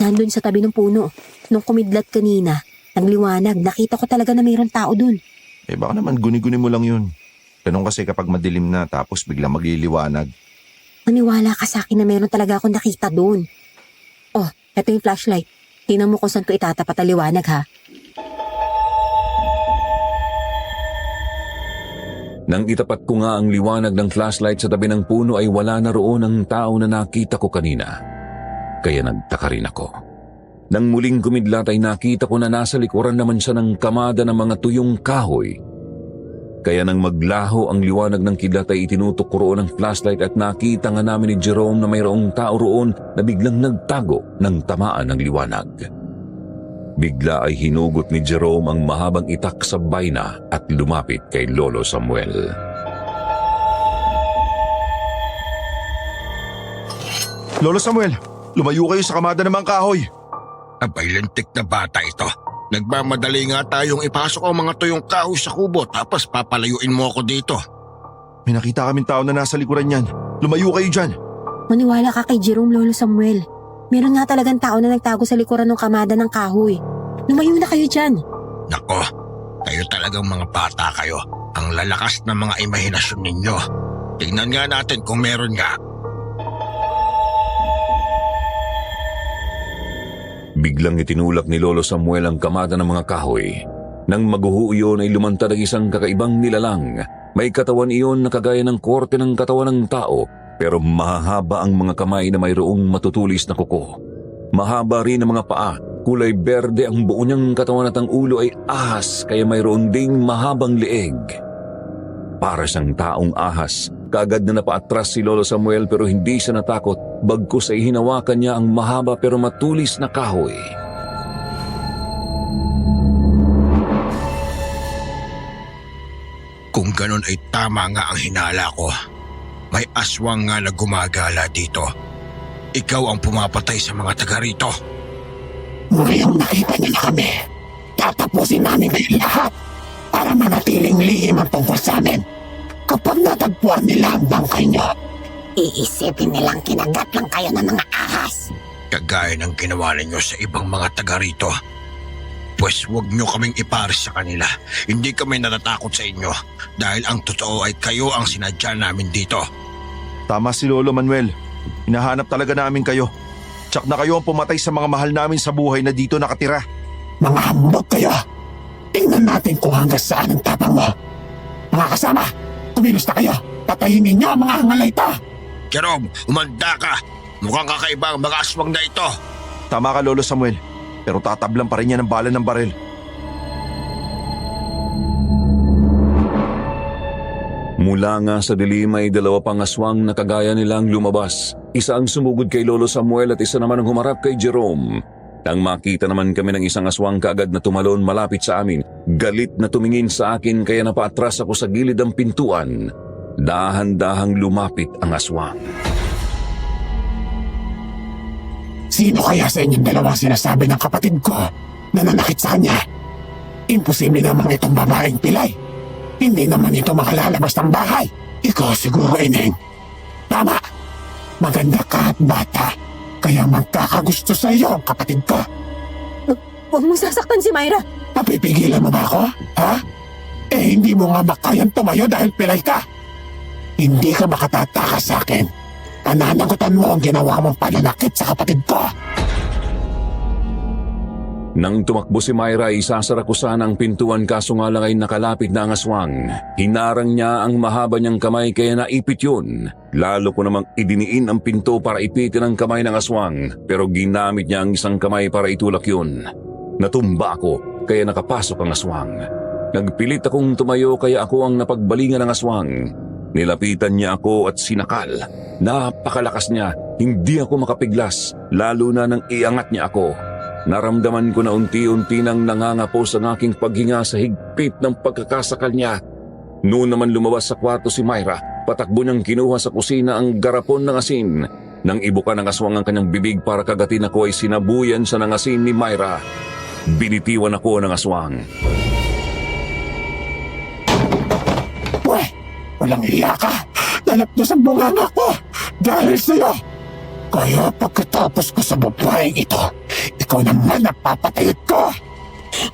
S2: Nandun sa tabi ng puno. Nung kumidlat kanina, nagliwanag, nakita ko talaga na mayroon tao dun.
S1: Baka naman guni-guni mo lang yun. Ganun kasi kapag madilim na tapos biglang magliliwanag.
S2: Maniwala ka sa akin na mayroon talaga akong nakita dun. Oh, eto yung flashlight. Tingnan mo kung saan ko itatapat ang liwanag ha.
S3: Nang itapat ko nga ang liwanag ng flashlight sa tabi ng puno ay wala na roon ang tao na nakita ko kanina. Kaya nagtaka rin ako. Nang muling kumidlat ay nakita ko na nasa likuran naman siya ng kamada ng mga tuyong kahoy. Kaya nang maglaho ang liwanag ng kidlat ay itinutok ko roon ang flashlight at nakita nga namin ni Jerome na mayroong tao roon na biglang nagtago ng tamaan ng liwanag. Bigla ay hinugot ni Jerome ang mahabang itak sa baina at lumapit kay Lolo Samuel.
S1: Lolo Samuel, lumayo kayo sa kamada ng mga kahoy.
S4: Abay, lintik na bata ito. Nagmamadali nga tayong ipasok ang mga tuyong kahoy sa kubo tapos papalayuin mo ako dito.
S1: May nakita kaming tao na nasa likuran niyan. Lumayo kayo dyan.
S2: Maniwala ka kay Jerome, Lolo Samuel. Meron nga talagang tao na nagtago sa likuran ng kamada ng kahoy. Lumayo na kayo dyan.
S4: Nako, kayo talagang mga bata kayo. Ang lalakas ng mga imahinasyon ninyo. Tingnan nga natin kung meron nga.
S3: Biglang itinulak ni Lolo Samuel ang kamada ng mga kahoy. Nang maguho iyon ay lumantad ang isang kakaibang nilalang. May katawan iyon na kagaya ng korte ng katawan ng tao, pero mahahaba ang mga kamay na mayroong matutulis na kuko. Mahaba rin ang mga paa, kulay berde ang buo niyang katawan at ang ulo ay ahas kaya mayroon ding mahabang leeg. Para siyang taong ahas, kaagad na napaatras si Lolo Samuel pero hindi siya natakot, bagkus ay hinawakan niya ang mahaba pero matulis na kahoy.
S4: Kung ganun ay tama nga ang hinala ko. May aswang nga na gumagala dito. Ikaw ang pumapatay sa mga taga rito.
S5: Ngayong nakita niyo na kami, tatapusin namin ngayon lahat para manatiling lihim ang tungkol sa amin. Kapag natagpuan nila ang bangkay niyo, iisipin nilang kinagat lang kayo ng mga ahas.
S4: Kagaya ng ginawa ninyo sa ibang mga taga rito. Pues huwag nyo kaming ipares sa kanila. Hindi kami natatakot sa inyo dahil ang totoo ay kayo ang sinadya namin dito.
S1: Tama si Lolo Manuel. Hinahanap talaga namin kayo. Tsak na kayo ang pumatay sa mga mahal namin sa buhay na dito nakatira.
S5: Mga hambog kayo. Tingnan natin kung hanggang saan ang tapang mo. Mga kasama, kumilos na kayo. Patayin ninyo ang mga hangal na ito.
S4: Jerome, umanda ka. Mukhang kakaiba ang mga aswang na ito.
S1: Tama ka Lolo Samuel. Pero tatablan pa rin yan ng bala ng baril.
S3: Mula nga sa dilim ay dalawa pang aswang na kagaya nilang lumabas. Isa ang sumugod kay Lolo Samuel at isa naman ang humarap kay Jerome. Nang makita naman kami ng isang aswang kaagad na tumalon malapit sa amin, galit na tumingin sa akin kaya napaatras ako sa gilid ng pintuan. Dahan-dahang lumapit ang aswang.
S5: Sino kaya sa inyong dalawang sinasabi ng kapatid ko na nanakit sa kanya? Imposible naman itong babaeng pilay. Hindi naman ito makalalabas ng bahay. Ikaw siguro, Ineng. Tama. Maganda ka at bata, kaya magkakagusto sa iyo ang kapatid ko.
S2: Huwag mong sasaktan si Myra.
S5: Napipigilan mo ba ako? Ha? Eh hindi mo nga makayang tumayo dahil pilay ka. Hindi ka makatatakas sa akin. Pananagutan mo ang ginawa mong pananakit sa kapatid ko.
S3: Nang tumakbo si Myra, isasara ko sana ang pintuan kaso nga lang ay nakalapit na ang aswang. Hinarang niya ang mahaba niyang kamay kaya naipit yun. Lalo ko namang idiniin ang pinto para ipitin ang kamay ng aswang pero ginamit niya ang isang kamay para itulak yun. Natumba ako kaya nakapasok ang aswang. Nagpilit akong tumayo kaya ako ang napagbalingan ng aswang. Nilapitan niya ako at sinakal. Napakalakas niya, hindi ako makapiglas lalo na nang iangat niya ako. Naramdaman ko na unti-unti nang nangangapos ang aking paghinga sa higpit ng pagkakasakal niya. Noon naman lumabas sa kwarto si Myra, patakbo niyang kinuha sa kusina ang garapon ng asin. Nang ibuka ng aswang ang kanyang bibig para kagatin ako ay sinabuyan sa ng asin ni Myra. Binitiwan ako ng aswang.
S5: Weh, walang iya ka. Nalapdos ang bunganga ko dahil sa'yo. Kaya pagkatapos ko sa babaeng ito, ikaw naman ang papatayot ko.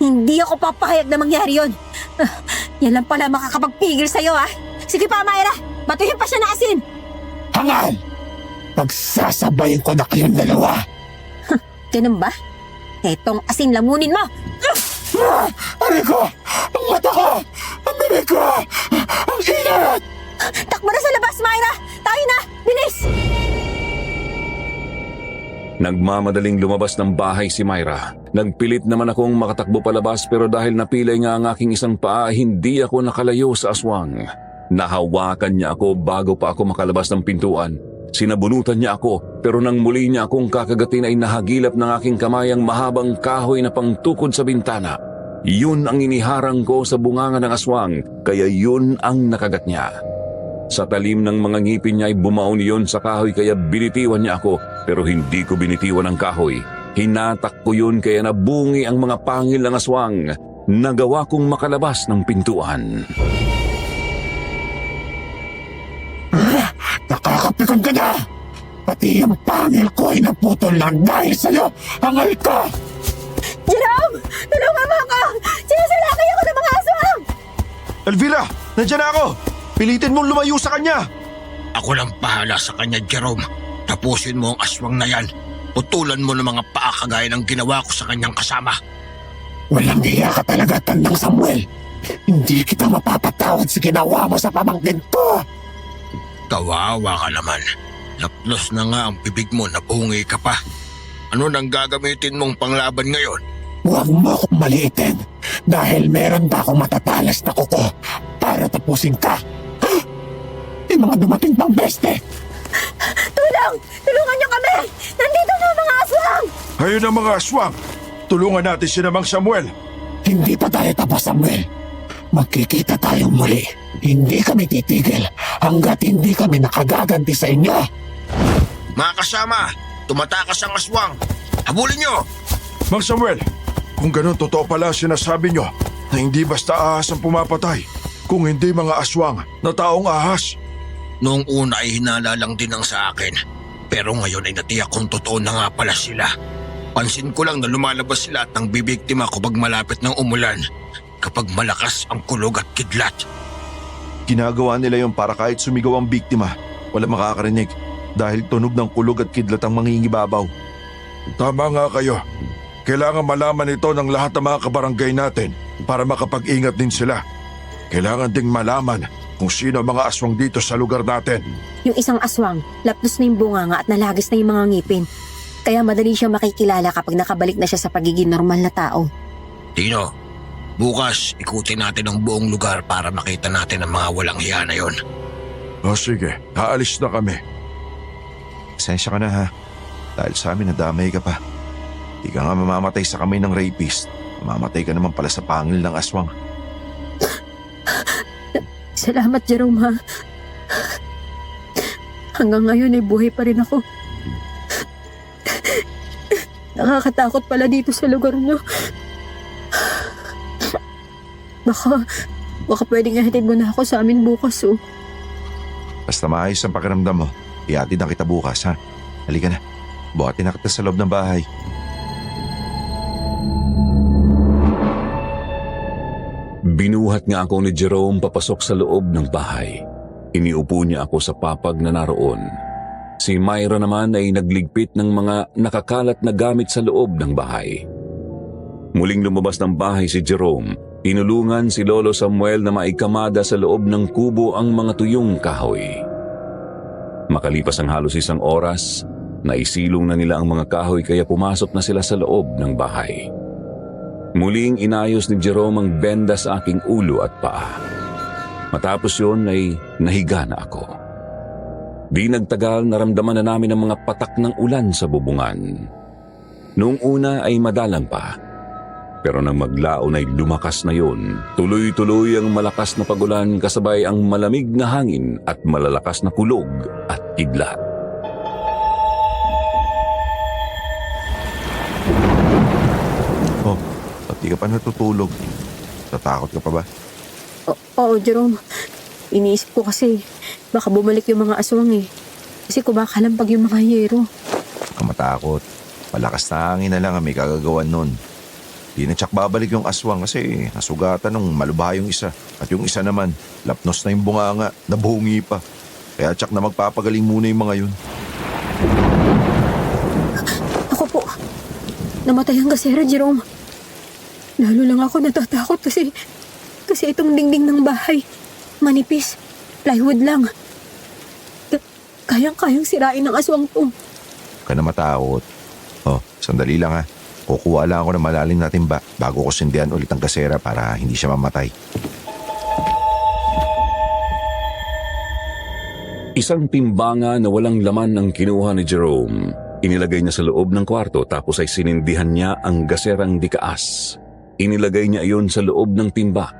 S2: Hindi ako papahayag na mangyari yun. Yan lang pala makakapagpigil sa'yo, ha? Sige pa, Myra. Batuhin pa siya na asin.
S5: Hangal! Pagsasabayin ko na kayong dalawa.
S2: Ganun ba? Etong asin lamunin mo.
S5: Aray ko! Ang mata ko! Ang bibig ko! Ang inat!
S2: Takbo na sa labas, Myra. Tayo na. Bilis!
S3: Nagmamadaling lumabas ng bahay si Myra. Nagpilit naman akong makatakbo palabas pero dahil napilay nga ang aking isang paa, hindi ako nakalayo sa aswang. Nahawakan niya ako bago pa ako makalabas ng pintuan. Sinabunutan niya ako pero nang muli niya akong kakagatin ay nahagilap ng aking kamay ang mahabang kahoy na pangtukod sa bintana. Yun ang iniharang ko sa bunganga ng aswang kaya yun ang nakagat niya. Sa talim ng mga ngipin niya ay bumaon yun sa kahoy kaya binitiwan niya ako pero hindi ko binitiwan ang kahoy. Hinatak ko yun kaya nabungi ang mga pangil ng aswang. Nagawa kong makalabas ng pintuan.
S5: Nakakapikon ka na! Pati ang pangil ko ay naputol lang dahil sa'yo! Hangal ka!
S2: Jerome! Tulungan mo ako! Sinasalakay ako ng mga aswang!
S1: Elvira, nandiyan na ako! Pilitin mong lumayo sa kanya!
S4: Ako lang bahala sa kanya, Jerome. Tapusin mo ang aswang na yan. Putulan mo ng mga paa kagaya ng ginawa ko sa kanyang kasama.
S5: Walang hiya ka talaga, Tandang Samuel. Hindi kita mapapatawad sa ginawa mo sa pamangkin ko.
S4: Kawawa ka naman. Laplos na nga ang bibig mo, nabungi ka pa. Ano nang gagamitin mong panglaban ngayon?
S5: Huwag mo akong maliitin dahil meron pa akong matatalas na kuko para tapusin ka. Yung mga dumating pang beste.
S2: Tulong! Tulungan niyo kami! Nandito na ang mga aswang!
S1: Ayun ang mga aswang! Tulungan natin si Namang Samuel!
S5: Hindi pa tayo tapos, Samuel. Magkikita tayong muli. Hindi kami titigil hanggat hindi kami nakagaganti sa inyo.
S4: Mga kasama, tumatakas ang aswang. Habulin nyo!
S1: Mang Samuel, kung ganun totoo pala sinasabi nyo na hindi basta ahas ang pumapatay, kung hindi mga aswang na taong ahas.
S4: Noong una ay hinala lang din ang sa akin. Pero ngayon ay natiyak kung totoo na nga pala sila. Pansin ko lang na lumalabas sila at nang bibiktima kapag malapit ng umulan. Kapag malakas ang kulog at kidlat.
S1: Ginagawa nila yon para kahit sumigaw ang biktima, wala makakarinig dahil tunog ng kulog at kidlat ang mangingibabaw. Tama nga kayo. Kailangan malaman ito ng lahat ng mga kabarangay natin para makapag-ingat din sila. Kailangan ding malaman kung sino ang mga aswang dito sa lugar natin.
S2: Yung isang aswang, lapdos na yung bunganga at nalagis na yung mga ngipin. Kaya madali siyang makikilala kapag nakabalik na siya sa pagiging normal na tao.
S4: Tino, bukas ikutin natin ang buong lugar para makita natin ang mga walang hiya na yon.
S1: O sige, aalis na kami. Pasensya ka na ha, dahil sa amin nadamay ka pa. Di ka nga mamamatay sa kamay ng rapist. Mamamatay ka naman pala sa pangil ng aswang.
S2: Salamat, Jerome, ha? Hanggang ngayon ay buhay pa rin ako. Nakakatakot pala dito sa lugar niyo. Baka pwedeng ihatid mo na ako sa amin bukas, oh.
S1: Basta maayos ang pakiramdam mo, Iatid na kita bukas, ha? Halika na. Buhatin na kita sa loob ng bahay.
S3: Binuhat nga ako ni Jerome papasok sa loob ng bahay. Iniupo niya ako sa papag na naroon. Si Myra naman ay nagligpit ng mga nakakalat na gamit sa loob ng bahay. Muling lumabas ng bahay si Jerome. Tinulungan si Lolo Samuel na maikamada sa loob ng kubo ang mga tuyong kahoy. Makalipas ang halos isang oras, naisilong na nila ang mga kahoy kaya pumasok na sila sa loob ng bahay. Muling inayos ni Jerome ang benda sa aking ulo at paa. Matapos yun ay nahiga na ako. Di nagtagal naramdaman na namin ang mga patak ng ulan sa bubungan. Noong una ay madalang pa. Pero nang maglaon ay lumakas na yun. Tuloy-tuloy ang malakas na pagulan kasabay ang malamig na hangin at malalakas na kulog at kidlat.
S1: Oh, ba't di ka pa natutulog? Natakot ka pa ba?
S2: Oo, Jerome. Iniisip ko kasi baka bumalik yung mga aswang eh. Kasi kumakalampag yung mga hiyero.
S1: Huwag ka matakot. Malakas na hangin na lang ang may kagagawan nun. Di na tsak babalik yung aswang kasi nasugatan nung malubha yung isa. At yung isa naman, lapnos na yung bunganga, nabungi pa. Kaya tsak na magpapagaling muna yung mga yun.
S2: Ako po, namatay ang gasera, Jerome. Lalo lang ako natatakot kasi itong dingding ng bahay, manipis, plywood lang. Kayang-kayang sirain ng aswang to.
S1: Huwag ka na matakot. Oh, sandali lang ha. Kukuha lang ako ng malalim na timba bago ko sindihan ulit ang gasera para hindi siya mamatay.
S3: Isang timbanga na walang laman ang kinuha ni Jerome. Inilagay niya sa loob ng kwarto tapos ay sinindihan niya ang gaserang dikaas. Inilagay niya iyon sa loob ng timba.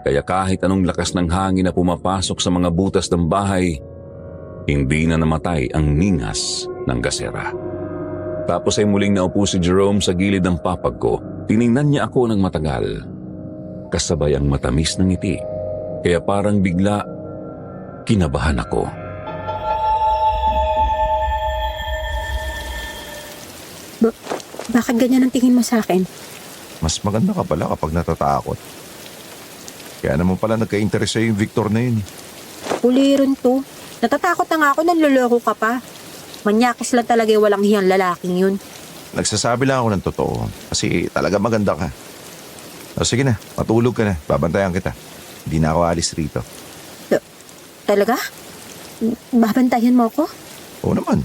S3: Kaya kahit anong lakas ng hangin na pumapasok sa mga butas ng bahay, hindi na namatay ang ningas ng gasera. Tapos ay muling naupo si Jerome sa gilid ng papag ko. Tiningnan niya ako ng matagal. Kasabay ang matamis ng ngiti. Kaya parang bigla, kinabahan ako.
S2: Bakit ganyan ang tingin mo sa akin?
S1: Mas maganda ka pala kapag natatakot. Kaya naman pala nagka-interest sa'yo yung Victor na yun.
S2: Puliron to. Natatakot na nga ako nang luloko ka pa. Manyakis lang talaga yung walang hiyang lalaking yun.
S1: Nagsasabi lang ako ng totoo kasi talaga maganda ka. O sige na, matulog ka na. Babantayan kita. Hindi na ako alis rito.
S2: Talaga? Babantayan mo ako?
S1: Oo naman.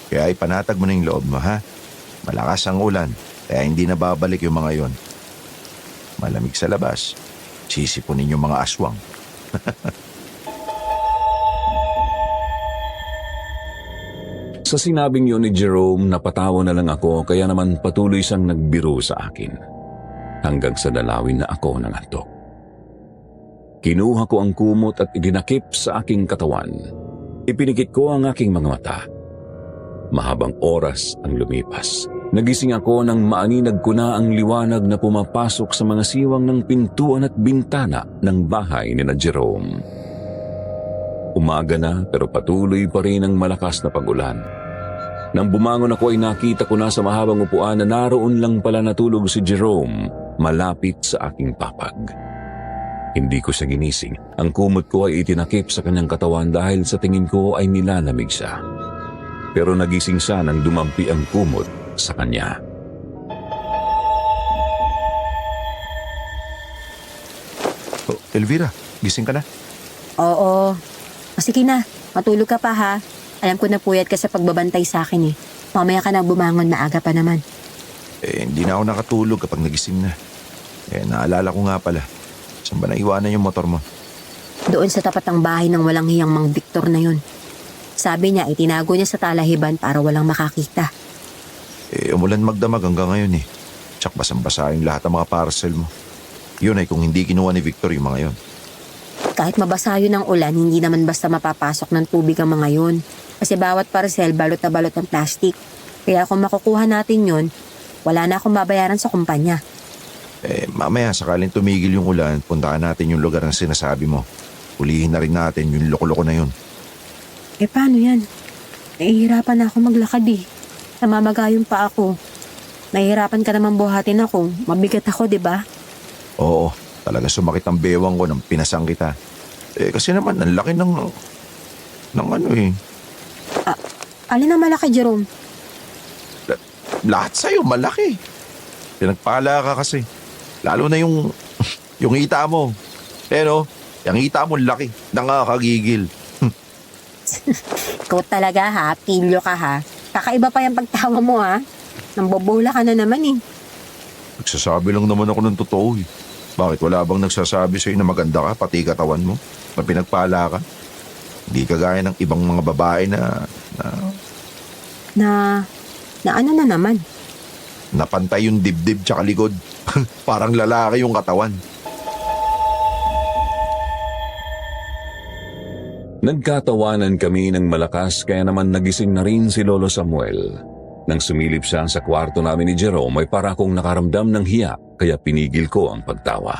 S1: Kaya ipanatag mo na yung loob mo, ha? Malakas ang ulan, kaya hindi na babalik yung mga yon. Malamig sa labas, sisipunin yung mga aswang.
S3: Sa sinabing yun ni Jerome, napatawa na lang ako kaya naman patuloy siyang nagbiro sa akin. Hanggang sa dalawin na ako ng antok. Kinuha ko ang kumot at idinakip sa aking katawan. Ipinikit ko ang aking mga mata. Mahabang oras ang lumipas. Nagising ako nang maaninag ko na ang liwanag na pumapasok sa mga siwang ng pintuan at bintana ng bahay ni na Jerome. Umaga na pero patuloy pa rin ang malakas na pagulan. Nang bumangon ako ay nakita ko na sa mahabang upuan na naroon lang pala natulog si Jerome malapit sa aking papag. Hindi ko siya ginising. Ang kumot ko ay itinakip sa kanyang katawan dahil sa tingin ko ay nilalamig siya. Pero nagising siya nang dumampi ang kumot sa kanya.
S1: Oh, Elvira, gising ka na?
S2: Oo. Sige na, matulog ka pa ha. Alam ko na puyat ka sa pagbabantay sa akin eh. Mamaya ka na bumangon, maaga pa naman.
S1: Hindi na ako nakatulog kapag nagising na. Naalala ko nga pala. Saan ba naiwanan yung motor mo?
S2: Doon sa tapat ng bahay ng walang hiyang Mang Victor na yun. Sabi niya, itinago niya sa talahiban para walang makakita.
S1: Umulan magdamag hanggang ngayon eh. Tsak basang-basa yung lahat ng mga parcel mo. Yun ay kung hindi kinuha ni Victor yung mga yun.
S2: Kahit mabasa yun ng ulan, hindi naman basta mapapasok ng tubig ang mga yun. Kasi bawat parcel, balot na balot ng plastic. Kaya kung makukuha natin yun, wala na akong babayaran sa kumpanya.
S1: Mamaya sakaling tumigil yung ulan, puntahan natin yung lugar na sinasabi mo. Ulihin na rin natin yung loko-loko na yun.
S2: Paano yan? Nahihirapan na ako maglakad eh. Namamagayon pa ako. Nahihirapan ka naman buhatin ako. Mabigat ako, di ba?
S1: Oo, talaga sumakit ang bewang ko nang pinasang kita. Kasi naman, ang laki ng ano eh.
S2: Alin ang malaki, Jerome?
S1: Lahat sa'yo, malaki. Pinagpala ka kasi. Lalo na yung hita mo. No? Yung hita mo laki. Nakakagigil.
S2: Ikaw talaga ha, pilyo ka ha. Kakaiba pa yung pagtawa mo ha. Nambobola ka na naman eh.
S1: Nagsasabi lang naman ako ng totoo eh. Bakit wala bang nagsasabi sa'yo na maganda ka, pati katawan mo? Na pinagpala ka? Hindi kagaya ng ibang mga babae na
S2: Ano na naman?
S1: napantay yung dibdib tsaka likod. Parang lalaki yung katawan.
S3: Nagkatawanan kami ng malakas kaya naman nagising na rin si Lolo Samuel. Nang sumilip siya sa kwarto namin ni Jerome ay para akong nakaramdam ng hiya kaya pinigil ko ang pagtawa.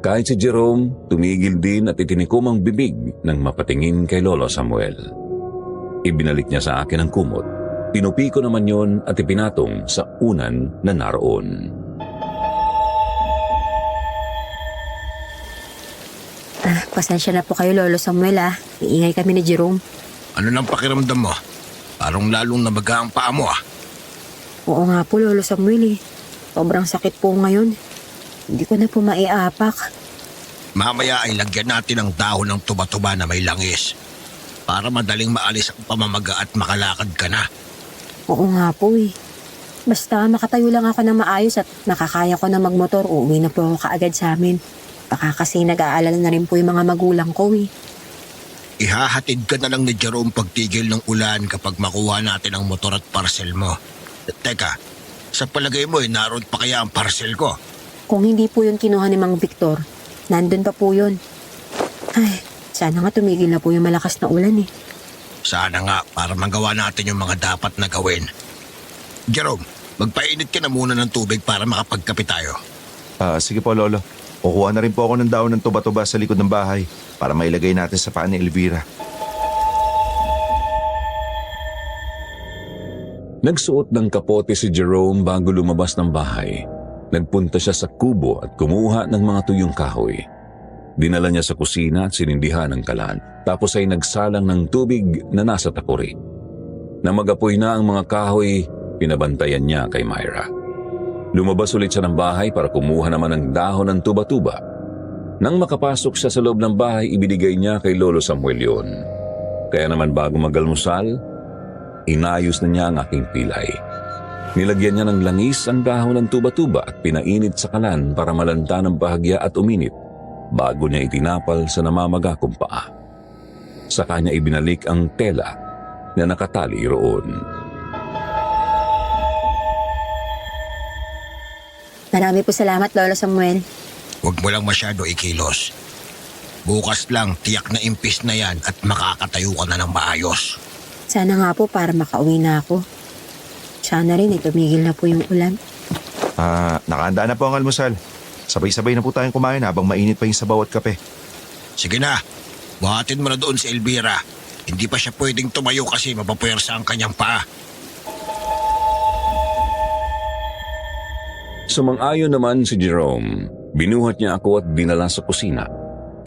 S3: Kahit si Jerome, tumigil din at itinikom ang bibig nang mapatingin kay Lolo Samuel. Ibinalik niya sa akin ang kumot. Pinupi ko naman yon at ipinatong sa unan na naroon.
S2: Pasensya na po kayo, Lolo Samuel ha. Iingay kami ni Jerome.
S4: Ano nang pakiramdam mo? Parang lalong namaga ang paa mo ah.
S2: Oo nga po, Lolo Samuel eh. Sobrang sakit po ngayon. Hindi ko na po maiapak.
S4: Mamaya ay lagyan natin ng dahon ng tuba-tuba na may langis para madaling maalis ang pamamaga at makalakad ka na.
S2: Oo nga po eh. Basta makatayo lang ako na maayos at nakakaya ko na magmotor, uuwi na po ako kaagad sa amin. Baka kasi nag-aalala na rin po yung mga magulang ko eh.
S4: Ihahatid ka na lang ni Jerome pagtigil ng ulan kapag makuha natin ang motor at parcel mo. Teka, sa palagay mo naroon pa kaya ang parcel ko?
S2: Kung hindi po yun kinuha ni Mang Victor, nandun pa po yun. Ay, sana nga tumigil na po yung malakas na ulan eh.
S4: Sana nga para magawa natin yung mga dapat na gawin. Jerome, magpainit ka na muna ng tubig para makapagkape tayo.
S1: Sige po, Lolo. Kukuha na rin po ako ng dahon ng tuba-tuba sa likod ng bahay para mailagay natin sa paa ni Elvira.
S3: Nagsuot ng kapote si Jerome bago lumabas ng bahay. Nagpunta siya sa kubo at kumuha ng mga tuyong kahoy. Dinala niya sa kusina at sinindihan ng kalan. Tapos ay nagsalang ng tubig na nasa takuri. Nang magapoy na ang mga kahoy, pinabantayan niya kay Myra. Lumabas ulit siya ng bahay para kumuha naman ng dahon ng tuba-tuba. Nang makapasok siya sa loob ng bahay, ibinigay niya kay Lolo Samuel yun. Kaya naman bago magalmusal, inayos na niya ang aking pilay. Nilagyan niya ng langis ang dahon ng tuba-tuba at pinainit sa kalan para malanta ng bahagya at uminit bago niya itinapal sa namamaga kong paa. Sa kanya ibinalik ang tela na nakatali roon.
S2: Marami po salamat, Lolo Samuel.
S4: Huwag mo lang masyado ikilos. Bukas lang, tiyak na impis na yan at makakatayo ka na ng maayos.
S2: Sana nga po para makauwi na ako. Sana rin tumigil na po yung ulan.
S1: Nakahanda na po ang almusal. Sabay-sabay na po tayong kumain habang mainit pa yung sabaw at kape.
S4: Sige na, buhatin mo na doon si Elvira. Hindi pa siya pwedeng tumayo kasi mapapwersa ang kanyang paa.
S3: Sumang-ayon naman si Jerome. Binuhat niya ako at dinala sa kusina.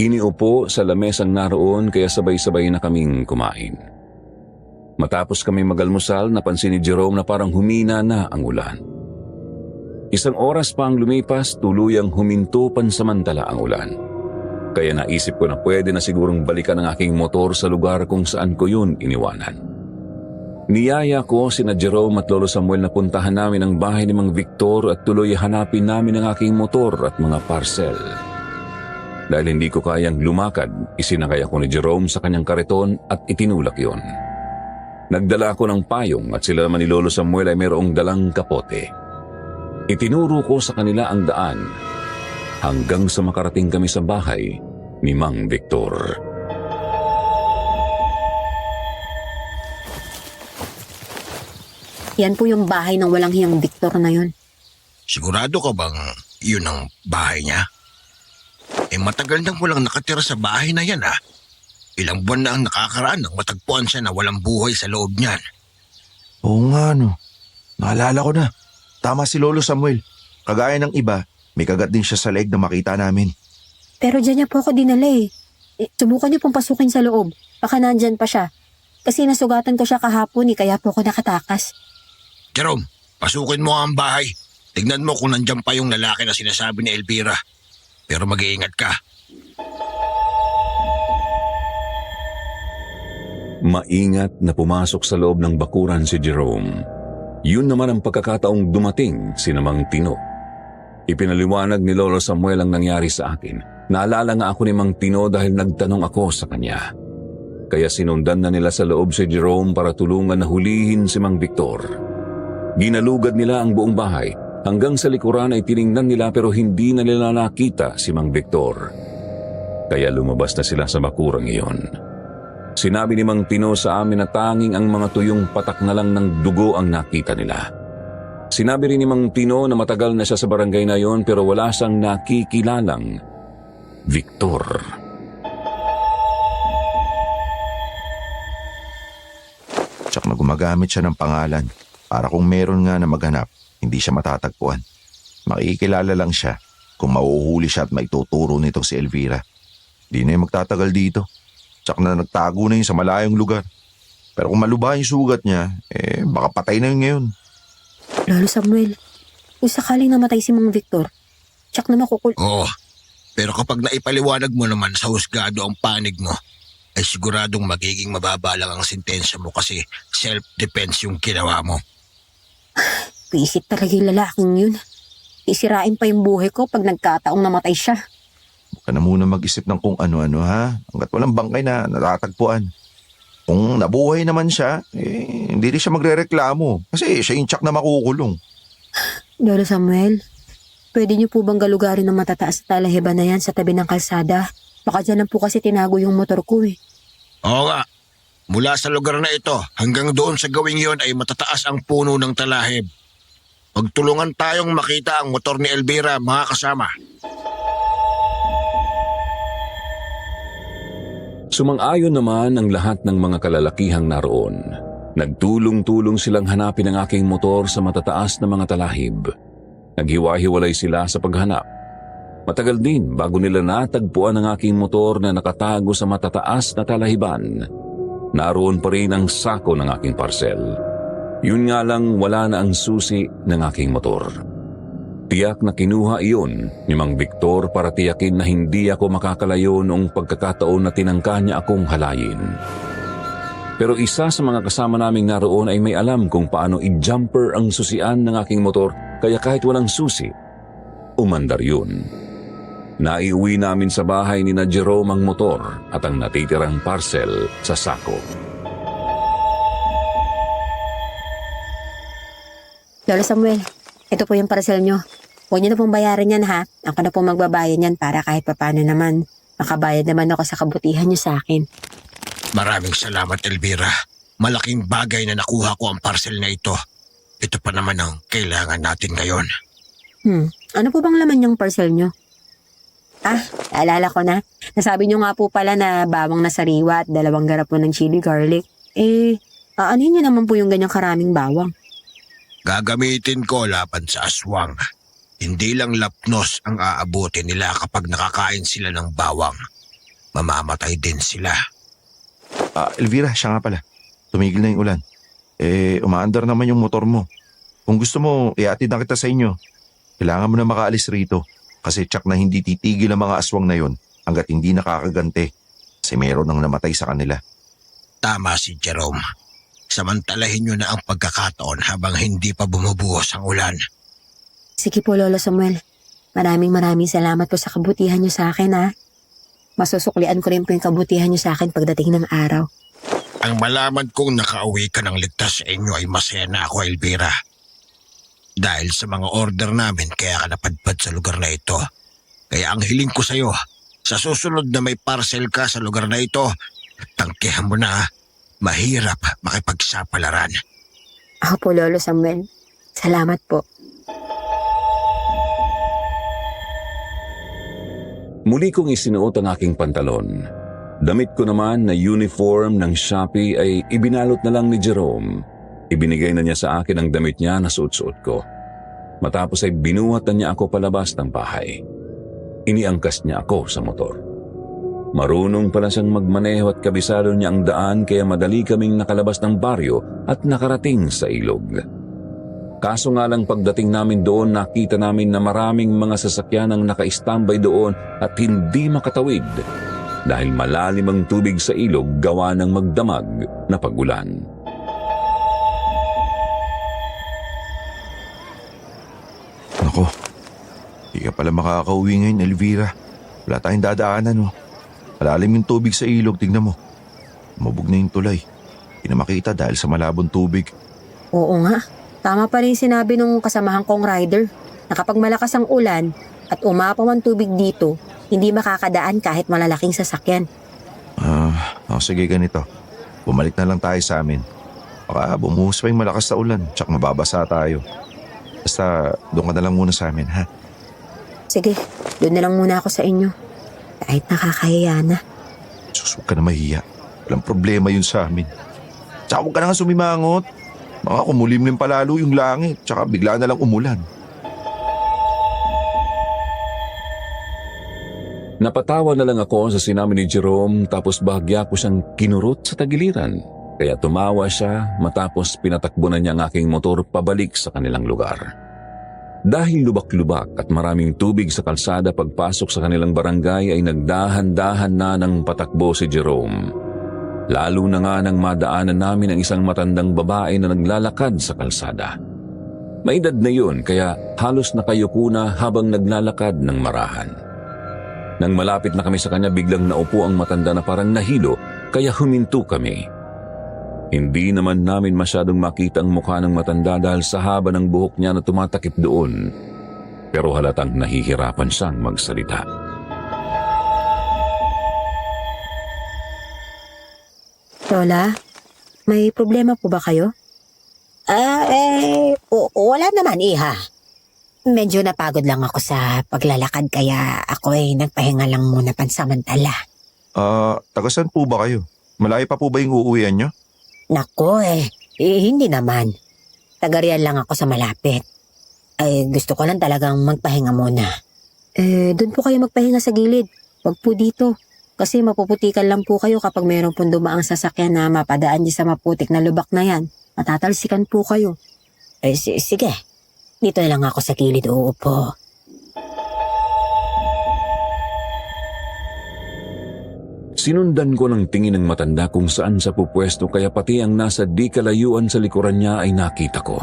S3: Iniupo sa lamesang naroon kaya sabay-sabay na kaming kumain. Matapos kami magalmusal, napansin ni Jerome na parang humina na ang ulan. Isang oras pa ang lumipas, tuluyang huminto pansamantala ang ulan. Kaya naisip ko na pwede na sigurong balikan ang aking motor sa lugar kung saan ko yun iniwanan. Niyaya ko sina Jerome at Lolo Samuel na puntahan namin ang bahay ni Mang Victor at tuloy hanapin namin ang aking motor at mga parcel. Dahil hindi ko kayang lumakad, isinakay ako ni Jerome sa kanyang kariton at itinulak yon. Nagdala ako ng payong at sila naman ni Lolo Samuel ay mayroong dalang kapote. Itinuro ko sa kanila ang daan hanggang sa makarating kami sa bahay ni Mang Victor.
S2: Yan po yung bahay ng walang hiyang Victor na yun.
S4: Sigurado ka bang yun ang bahay niya? Matagal nang walang nakatira sa bahay na yan ah. Ilang buwan na ang nakakaraan nang matagpuan siya na walang buhay sa loob niyan.
S1: Oo nga no. Naalala ko na. Tama si Lolo Samuel. Kagaya ng iba, may kagat din siya sa leeg na makita namin.
S2: Pero dyan niya po ako dinala eh. Subukan niyo pong pasukin sa loob. Baka nandyan pa siya. Kasi nasugatan ko siya kahapon eh, kaya po ako nakatakas.
S4: Jerome, pasukin mo ang bahay. Tignan mo kung nandiyan pa yung lalaki na sinasabi ni Elvira. Pero mag-iingat ka.
S3: Maingat na pumasok sa loob ng bakuran si Jerome. Yun naman ang pagkakataong dumating si Mang Tino. Ipinaliwanag ni Lolo Samuel ang nangyari sa akin. Naalala nga ako ni Mang Tino dahil nagtanong ako sa kanya. Kaya sinundan na nila sa loob si Jerome para tulungan na hulihin si Mang Victor. Ginalugad nila ang buong bahay. Hanggang sa likuran ay tiningnan nila pero hindi na nila nakita si Mang Victor. Kaya lumabas na sila sa bakurang iyon. Sinabi ni Mang Tino sa amin na tanging ang mga tuyong patak na lang ng dugo ang nakita nila. Sinabi rin ni Mang Tino na matagal na siya sa barangay na yon pero wala siyang nakikilalang Victor.
S1: Tsak na gumagamit siya ng pangalan para kung meron nga na maghanap, hindi siya matatagpuan. Makikilala lang siya kung mauhuli siya at maituturo nitong si Elvira. Di na yung magtatagal dito. Tsak na nagtago na yun sa malayong lugar. Pero kung malubha yung sugat niya, baka patay na yun ngayon.
S2: Lolo Samuel, kung sakaling namatay si Mang Victor, tsak na
S4: Oo, pero kapag naipaliwanag mo naman sa husgado ang panig mo, ay siguradong magiging mababa lang ang sentensya mo kasi self-defense yung ginawa mo.
S2: Pisit talaga yung lalaking yun. Isirain pa yung buhay ko pag nagkataong namatay siya.
S1: Huwag ka na muna mag-isip ng kung ano-ano ha. Hanggat walang bangkay na natatagpuan. Kung nabuhay naman siya, hindi rin siya magrereklamo. Kasi siya yung tsak na makukulong.
S2: Lolo Samuel, pwede niyo po bang galugarin ng matataas na talahiban na yan sa tabi ng kalsada? Baka dyan lang po kasi tinago yung motor ko eh.
S4: Oo nga, mula sa lugar na ito hanggang doon sa gawing yon ay matataas ang puno ng talahib. Magtulungan tayong makita ang motor ni Elvira, mga kasama.
S3: Sumang-ayon naman ang lahat ng mga kalalakihang naroon. Nagtulong-tulong silang hanapin ang aking motor sa matataas na mga talahib. Naghiwa-hiwalay sila sa paghanap. Matagal din bago nila natagpuan ang aking motor na nakatago sa matataas na talahiban. Naroon pa rin ang sako ng aking parcel. Yun nga lang wala na ang susi ng aking motor. Tiyak na kinuha iyon ni Mang Victor para tiyakin na hindi ako makakalayo noong pagkakataon na tinangka niya akong halayin. Pero isa sa mga kasama naming naroon ay may alam kung paano i-jumper ang susian ng aking motor kaya kahit walang susi, umandar yun. Naiuwi namin sa bahay ni na Jerome ang motor at ang natitirang parcel sa sako.
S2: Lolo Samuel, ito po yung parcel nyo. Huwag niyo na pong bayaran yan ha. Ako na pong magbabayad yan para kahit papano naman. Makabayad naman ako sa kabutihan niyo sa akin.
S4: Maraming salamat, Elvira. Malaking bagay na nakuha ko ang parcel na ito. Ito pa naman ang kailangan natin ngayon.
S2: Ano po bang laman yung parcel nyo? Naalala ko na. Nasabi nyo nga po pala na bawang na sariwa at 2 garapon ng chili garlic. Aanin nyo naman po yung ganyang karaming bawang.
S4: Gagamitin ko laban sa aswang. Hindi lang lapnos ang aabutin nila kapag nakakain sila ng bawang. Mamamatay din sila.
S1: Elvira, siya nga pala. Tumigil na yung ulan. Umaandar naman yung motor mo. Kung gusto mo, iatid na kita sa inyo. Kailangan mo na makaalis rito. Kasi tsak na hindi titigil ang mga aswang na yon hanggat hindi nakakagante. Kasi meron nang namatay sa kanila.
S4: Tama si Jerome. Samantalahin nyo na ang pagkakataon habang hindi pa bumubuhos ang ulan.
S2: Sige po, Lolo Samuel. Maraming salamat po sa kabutihan nyo sa akin ha. Masusuklian ko rin po yung kabutihan nyo sa akin pagdating ng araw.
S4: Ang malaman kong nakauwi ka ng ligtas sa inyo ay masaya na ako, Elvira. Dahil sa mga order namin kaya ka napadpad sa lugar na ito. Kaya ang hiling ko sa'yo, sa susunod na may parcel ka sa lugar na ito, tangkihan mo na, mahirap makipagsapalaran.
S2: Ako po, Lolo Samuel. Salamat po.
S3: Muli kong isinuot ang aking pantalon. Damit ko naman na uniform ng Shopee ay ibinalot na lang ni Jerome. Ibinigay na niya sa akin ang damit niya na suot-suot ko. Matapos ay binuhat na niya ako palabas ng bahay. Iniangkas niya ako sa motor. Marunong pala siyang magmaneho at kabisado niya ang daan kaya madali kaming nakalabas ng baryo at nakarating sa ilog. Kaso nga lang pagdating namin doon nakita namin na maraming mga sasakyan ang naka-standby doon at hindi makatawid dahil malalim ang tubig sa ilog gawa ng magdamag na pagulan.
S1: Nako, di ka pala makakauwi ngayon, Elvira. Wala tayong dadaanan, oh. Malalim yung tubig sa ilog, tignan mo. Mabog na yung tulay. Hindi na makita dahil sa malabong tubig.
S2: Oo nga. Tama pa rin sinabi nung kasamahan kong rider na kapag malakas ang ulan at umapaw ang tubig dito, hindi makakadaan kahit malalaking sasakyan.
S1: Sige ganito. Bumalik na lang tayo sa amin. Baka bumuhos pa yung malakas na ulan, tsak mababasa tayo. Basta doon ka na lang muna sa amin, ha?
S2: Sige, doon na lang muna ako sa inyo. Kahit nakakahiya na.
S1: Sus, huwag ka na mahiya. Walang problema yun sa amin. Tsaka huwag ka na nga sumimangot. Baka kumulimlim palalo yung langit, tsaka bigla na lang umulan.
S3: Napatawa na lang ako sa sinabi ni Jerome tapos bahagya ko siyang kinurot sa tagiliran. Kaya tumawa siya matapos pinatakbo na niya ang aking motor pabalik sa kanilang lugar. Dahil lubak-lubak at maraming tubig sa kalsada pagpasok sa kanilang barangay ay nagdahan-dahan na ng patakbo si Jerome. Lalo na nga nang madaanan namin ang isang matandang babae na naglalakad sa kalsada. May edad na yun kaya halos nakayuko na habang naglalakad ng marahan. Nang malapit na kami sa kanya biglang naupo ang matanda na parang nahilo kaya huminto kami. Hindi naman namin masyadong makita ang mukha ng matanda dahil sa haba ng buhok niya na tumatakip doon. Pero halatang nahihirapan siyang magsalita.
S2: Lola, may problema po ba kayo?
S5: Wala naman, Iha.
S2: Medyo napagod lang ako sa paglalakad kaya ako ay nagpahinga lang muna pansamantala.
S1: Taga saan po ba kayo? Malayo pa po ba yung uuwian nyo?
S2: Nako hindi naman. Taga-Rial lang ako sa malapit. Gusto ko lang talagang magpahinga muna. Doon po kayo magpahinga sa gilid. Wag po dito. Kasi mapuputikan lang po kayo kapag mayroon pong dumaang sasakyan na mapadaan niyo sa maputik na lubak na yan. Matatalsikan po kayo.
S5: Sige. Dito na lang ako sa gilid uupo.
S3: Sinundan ko ng tingin ng matanda kung saan sa pupwesto kaya pati ang nasa di kalayuan sa likuran niya ay nakita ko.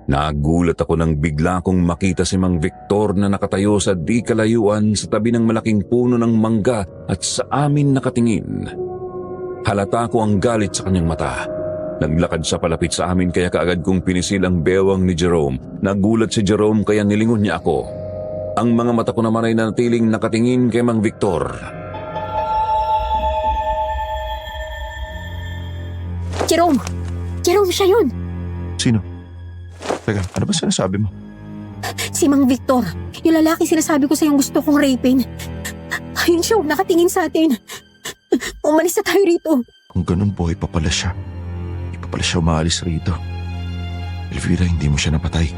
S3: Nagulat ako nang bigla kong makita si Mang Victor na nakatayo sa di kalayuan sa tabi ng malaking puno ng mangga at sa amin nakatingin. Halata ko ang galit sa kanyang mata. Naglakad siya palapit sa amin kaya kaagad kong pinisil ang bewang ni Jerome. Nagulat si Jerome kaya nilingon niya ako. Ang mga mata ko naman ay nanatiling nakatingin kay Mang Victor.
S2: Jerome! Jerome, siya yun!
S1: Sino? Teka, ano ba sinasabi mo?
S2: Si Mang Victor. Yung lalaki sinasabi ko sa'yong gusto kong rapin. Ayun siya, nakatingin sa atin. Umalis na tayo rito.
S1: Kung ganun buhay pa pala siya. Hindi pa pala siya umaalis rito. Elvira, hindi mo siya napatay.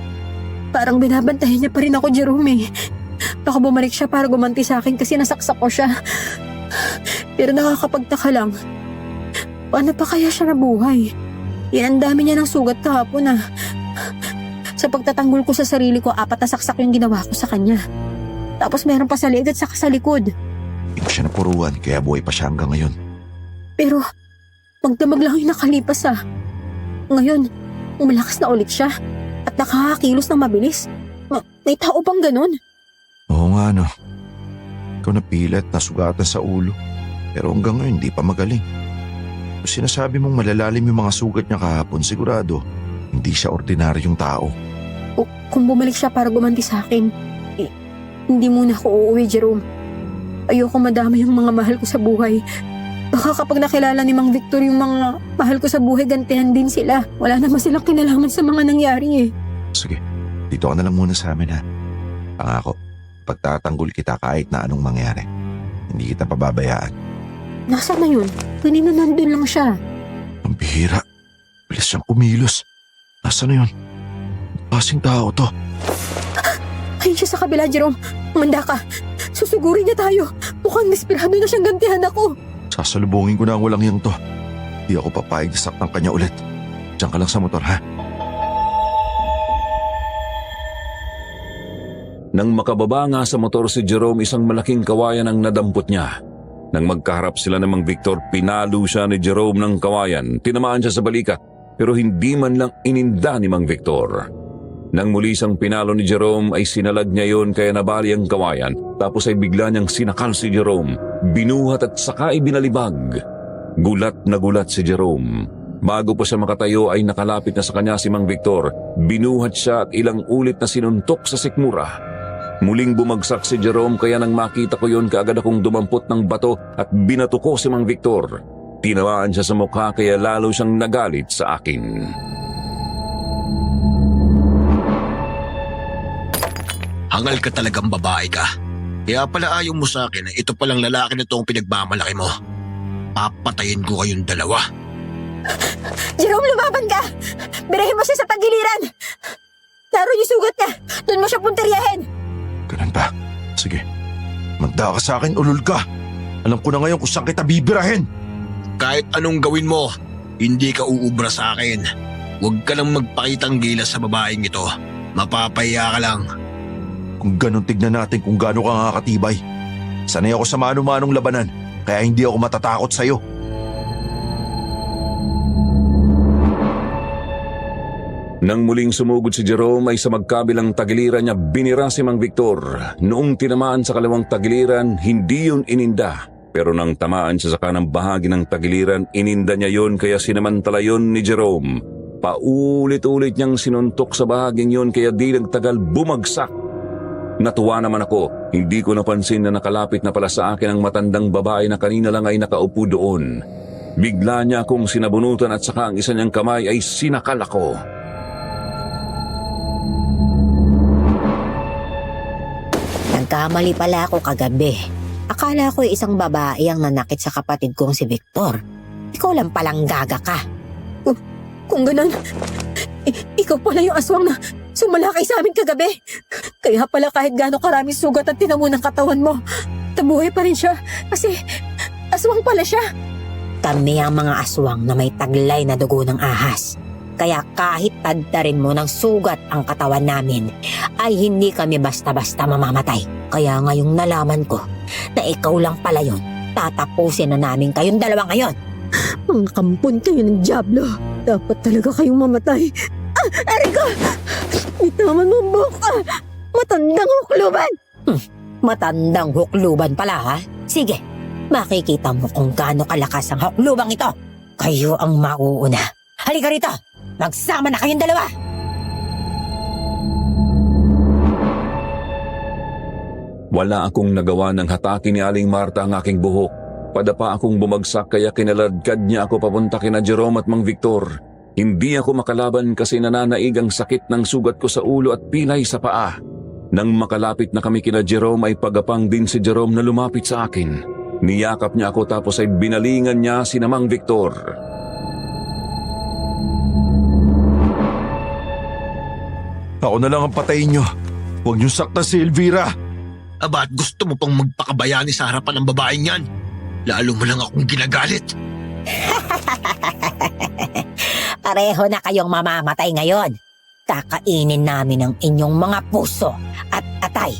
S2: Parang binabantayan niya pa rin ako, Jerome. Baka bumalik siya para gumanti sa akin kasi nasaksak ko siya. Pero nakakapagtaka lang. Paano pa kaya siya nabuhay? Yan ang dami niya ng sugat kahapon ah. Sa pagtatanggol ko sa sarili ko, 4 na saksak yung ginawa ko sa kanya. Tapos meron pa sa leeg at saka sa likod.
S1: Hindi mo siya napuruan kaya buhay pa siya hanggang ngayon.
S2: Pero magdamag lang yung nakalipas ah. Ngayon, umalakas na ulit siya. At nakakakilos ng mabilis. May tao bang ganun?
S1: Oo nga no. Ikaw napilat, nasugatan sa ulo. Pero hanggang ngayon hindi pa magaling. Kung sinasabi mong malalalim yung mga sugat niya kahapon, sigurado hindi siya ordinaryong tao.
S2: Kung bumalik siya para gumanti sa akin, hindi muna ako uuwi, Jerome. Ayoko madama yung mga mahal ko sa buhay. Baka kapag nakilala ni Mang Victor yung mga mahal ko sa buhay, gantihan din sila. Wala naman silang kinalaman sa mga nangyari eh.
S1: Sige, dito ka na lang muna sa amin ha. Pangako, pagtatanggol kita kahit na anong mangyari. Hindi kita pababayaan.
S2: Nasaan na yun? Kanina nandun lang siya.
S1: Ang bihira. Bilis siyang kumilos. Nasaan na yun? Kasing tao to.
S2: Ayun siya sa kabila, Jerome. Manda ka. Susugurin niya tayo. Mukhang desperado na siyang gantihan ako.
S1: Sasalubungin ko na ang walang hiyang to. Di ako papayag na saktan kanya ulit. Diyan ka lang sa motor, ha?
S3: Nang makababa nga sa motor si Jerome, isang malaking kawayan ang nadampot niya. Nang magkaharap sila ng Mang Victor, pinalo siya ni Jerome ng kawayan. Tinamaan siya sa balikat, pero hindi man lang ininda ni Mang Victor. Nang muli siyang pinalo ni Jerome ay sinalag niya yon kaya nabali ang kawayan. Tapos ay bigla niyang sinakal si Jerome, binuhat at saka ibinalibag. Gulat na gulat si Jerome. Bago pa siya makatayo ay nakalapit na sa kanya si Mang Victor. Binuhat siya at ilang ulit na sinuntok sa sikmura. Muling bumagsak si Jerome kaya nang makita ko yon kaagad akong dumampot ng bato at binato ko si Mang Victor. Tinamaan siya sa mukha kaya lalo siyang nagalit sa akin.
S4: Hangal ka talagang babae ka. Kaya pala ayaw mo sa akin na ito palang lalaki na itong pinagmamalaki mo. Papatayin ko kayong dalawa.
S2: Jerome, lumaban ka! Birahin mo siya sa tagiliran! Naroon yung sugat niya! Doon mo siya punteriyahin!
S1: Ganun ba? Sige. Magda ka sa akin, ulul ka. Alam ko na ngayon kung saan kita bibirahin.
S4: Kahit anong gawin mo, hindi ka uubra sa akin. Huwag ka lang magpakitang gilas sa babaeng ito. Mapapahiya ka lang.
S1: Kung ganun tignan natin kung gaano ka nga katibay. Sanay ako sa mano-manong labanan, kaya hindi ako matatakot sa'yo.
S3: Nang muling sumugod si Jerome ay sa magkabilang tagiliran niya binira si Mang Victor. Noong tinamaan sa kalawang tagiliran, hindi yun ininda. Pero nang tamaan siya sa kanang bahagi ng tagiliran, ininda niya yun kaya sinamantala yun ni Jerome. Paulit-ulit niyang sinuntok sa bahaging yun kaya di nagtagal bumagsak. Natuwa naman ako, hindi ko napansin na nakalapit na pala sa akin ang matandang babae na kanina lang ay nakaupo doon. Bigla niya akong sinabunutan at saka ang isa niyang kamay ay sinakal ako.
S6: Nagkamali pala ako kagabi. Akala ko isang babae ang nanakit sa kapatid kong si Victor. Ikaw lang palang gaga ka.
S2: Kung ganun, ikaw pala yung aswang na sumalakay sa amin kagabi. Kaya pala kahit gaano karaming sugat at tinamo ng katawan mo, tabuhay pa rin siya kasi aswang pala siya.
S6: Kami ang mga aswang na may taglay na dugo ng ahas. Kaya kahit tadtarin mo ng sugat ang katawan namin, ay hindi kami basta-basta mamamatay. Kaya ngayong nalaman ko na ikaw lang pala yon, tatapusin na namin kayong dalawa ngayon.
S2: Mga kampon kayo ng dyablo. Dapat talaga kayong mamatay. Erika! Itaman mo ang buhok ka! Matandang hukluban!
S6: Matandang hukluban pala ha? Sige, makikita mo kung gaano kalakas ang huklubang ito. Kayo ang mauuna. Halika rito! Magsama na kayong dalawa!
S3: Wala akong nagawa ng hatakin ni Aling Marta ang aking buhok. Padapa akong bumagsak kaya kinaladkad niya ako papunta kina Jerome at Mang Victor. Hindi ako makalaban kasi nananaig ang sakit ng sugat ko sa ulo at pilay sa paa. Nang makalapit na kami kina Jerome ay pagapang din si Jerome na lumapit sa akin. Niyakap niya ako tapos ay binalingan niya si Mang Victor.
S1: Ako na lang ang patayin nyo. Huwag niyong saktan si Elvira.
S4: Aba, at gusto mo pang magpakabayani sa harapan ng babaeng yan? Lalo mo lang akong ginagalit.
S6: Pareho na kayong mamamatay ngayon. Kakainin namin ang inyong mga puso at atay.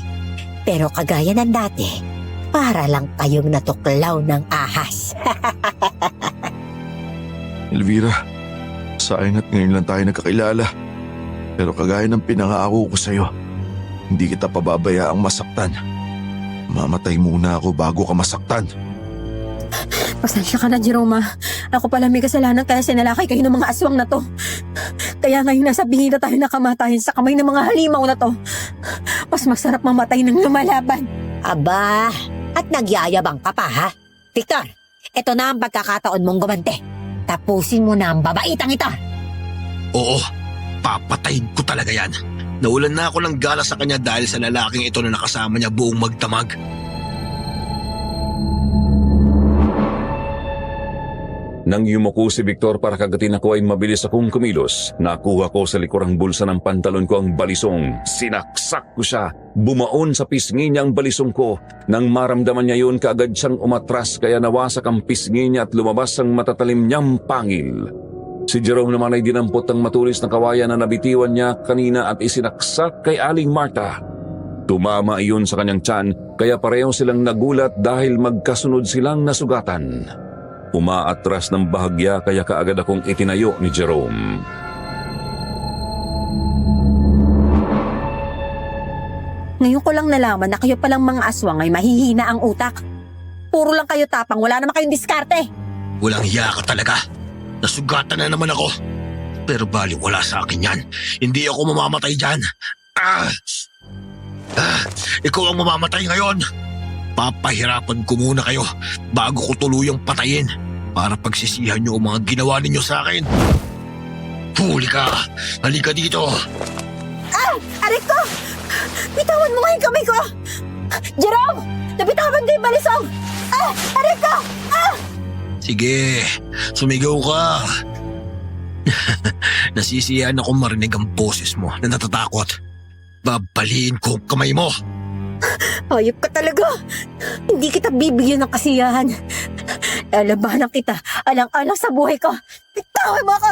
S6: Pero kagaya ng dati, para lang kayong natuklaw ng ahas.
S1: Elvira, sayang at ngayon lang tayo nagkakilala. Pero kagaya ng pinangako ko sa'yo, hindi kita pababayaang masaktan. Mamatay muna ako bago ka masaktan.
S2: Pasensya ka na, Jerome. Ako pala may kasalanan kaya sinalakay kayo ng mga aswang na to. Kaya ngayon nasa bingi na tayo nakamatayin sa kamay ng mga halimaw na to. Mas masarap mamatay ng lumalaban.
S6: Aba, at nagyayabang ka pa ha? Victor, ito na ang pagkakataon mong gumante. Tapusin mo na ang babaitang ito.
S4: Oo, papatayin ko talaga yan. Naulan na ako ng gala sa kanya dahil sa lalaking ito na nakasama niya buong magdamag.
S3: Nang yumuko si Victor para kagatin ako ay mabilis akong kumilos. Nakuha ko sa likurang bulsa ng pantalon ko ang balisong. Sinaksak ko siya. Bumaon sa pisngi niya ang balisong ko. Nang maramdaman niya yun, kaagad siyang umatras kaya nawasak ang pisngi niya at lumabas ang matatalim niyang pangil. Si Jerome naman ay dinampot ang matulis na kawayan na nabitiwan niya kanina at isinaksak kay Aling Marta. Tumama iyon sa kanyang tiyan kaya pareho silang nagulat dahil magkasunod silang nasugatan. Umaatras ng bahagya kaya kaagad akong itinayo ni Jerome.
S2: Ngayon ko lang nalaman na kayo palang mga aswang ay mahihina ang utak. Puro lang kayo tapang, wala naman kayong diskarte.
S4: Walang hiya ka talaga. Nasugatan na naman ako. Pero bali wala sa akin yan. Hindi ako mamamatay dyan. Ikaw ang mamamatay ngayon. Papahirapan ko muna kayo bago ko tuluyang patayin para pagsisihan niyo ang mga ginawa ninyo sa akin. Huli ka! Halika dito!
S2: Aray ko! Bitawan mo nga yung kamay ko! Jerome! Nabitawan ko yung balisong! Aray ko!
S4: Sige, sumigaw ka. Nasisiyahan akong marinig ang boses mo na natatakot. Babaliin ko ang kamay mo.
S2: Hayop ka talaga! Hindi kita bibigyan ng kasiyahan. Lalabanan kita, alang-alang sa buhay ko. Bitawan mo ako!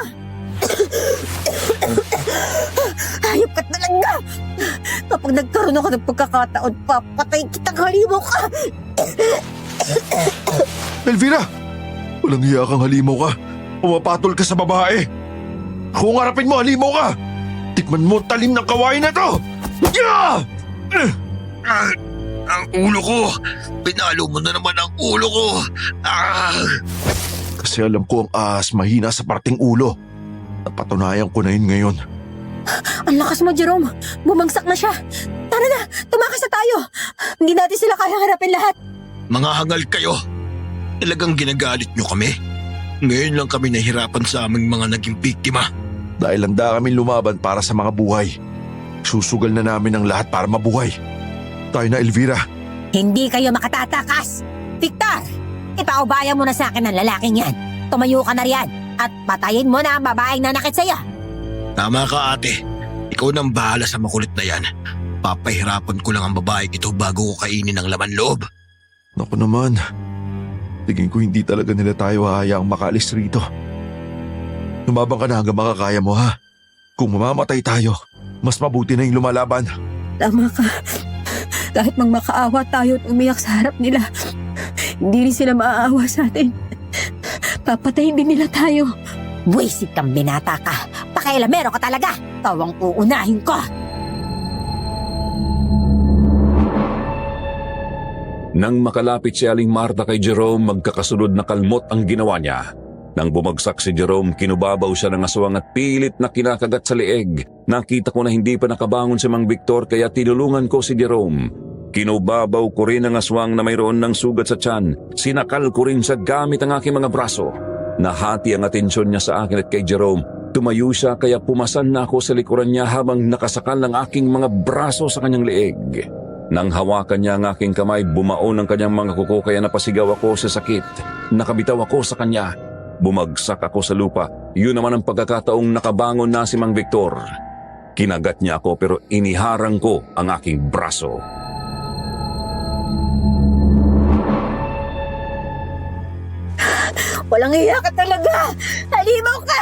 S2: Hayop ka talaga! Kapag nagkaroon ako ng pagkakataon, papatayin kitang halimaw ka!
S1: Elvira! Walang hiya kang halimaw ka. Pumapatol ka sa babae. Kung harapin mo, halimaw ka! Tikman mo ang talim ng kawain na to! Yeah!
S4: Ang ulo ko! Pinalo mo na naman ang ulo ko!
S1: Kasi alam ko ang ahas mahina sa parting ulo. Napatunayan ko na yun ngayon.
S2: Ang lakas mo, Jerome! Bumagsak na siya! Tara na! Tumakas na tayo! Hindi natin sila kaya harapin lahat!
S4: Mga hangal kayo! Talagang ginagalit nyo kami? Ngayon lang kami nahirapan sa aming mga naging biktima.
S1: Dahil handa kami lumaban para sa mga buhay. Susugal na namin ang lahat para mabuhay. Tayo na, Elvira.
S6: Hindi kayo makatatakas! Victor! Ipaubaya mo na sa akin ang lalaking yan. Tumayo ka na riyan at patayin mo na ang babaeng nanakit sa'yo.
S4: Tama ka, ate. Ikaw nang bahala sa makulit na yan. Papahirapan ko lang ang babae ito bago ko kainin ang laman loob.
S1: Naku naman. Tingin ko hindi talaga nila tayo hahayaang makaalis rito. Lumabang ka na hanggang makakaya mo, ha? Kung mamamatay tayo, mas mabuti na yung lumalaban.
S2: Tama ka. Kahit magmakaawa tayo at umiyak sa harap nila, hindi rin sila maaawa sa atin. Papatayin din nila tayo.
S6: Buwisit kang binata ka. Pakailamero ka talaga. Tawang uunahin ko.
S3: Nang makalapit si Aling Marta kay Jerome, magkakasunod na kalmot ang ginawa niya. Nang bumagsak si Jerome, kinubabaw siya ng aswang at pilit na kinakagat sa leeg. Nakita ko na hindi pa nakabangon si Mang Victor kaya tinulungan ko si Jerome. Kinubabaw ko rin ang aswang na mayroon ng sugat sa tiyan. Sinakal ko rin sa gamit ang aking mga braso. Nahati ang atensyon niya sa akin at kay Jerome. Tumayo siya kaya pumasan na ako sa likuran niya habang nakasakal ang aking mga braso sa kanyang leeg. Nang hawakan niya ang aking kamay, bumaon ang kanyang mga kuko kaya napasigaw ako sa sakit. Nakabitaw ako sa kanya. Bumagsak ako sa lupa. Yun naman ang pagkakataong nakabangon na si Mang Victor. Kinagat niya ako pero iniharang ko ang aking braso.
S2: Walang iya ka talaga! Halimaw ka!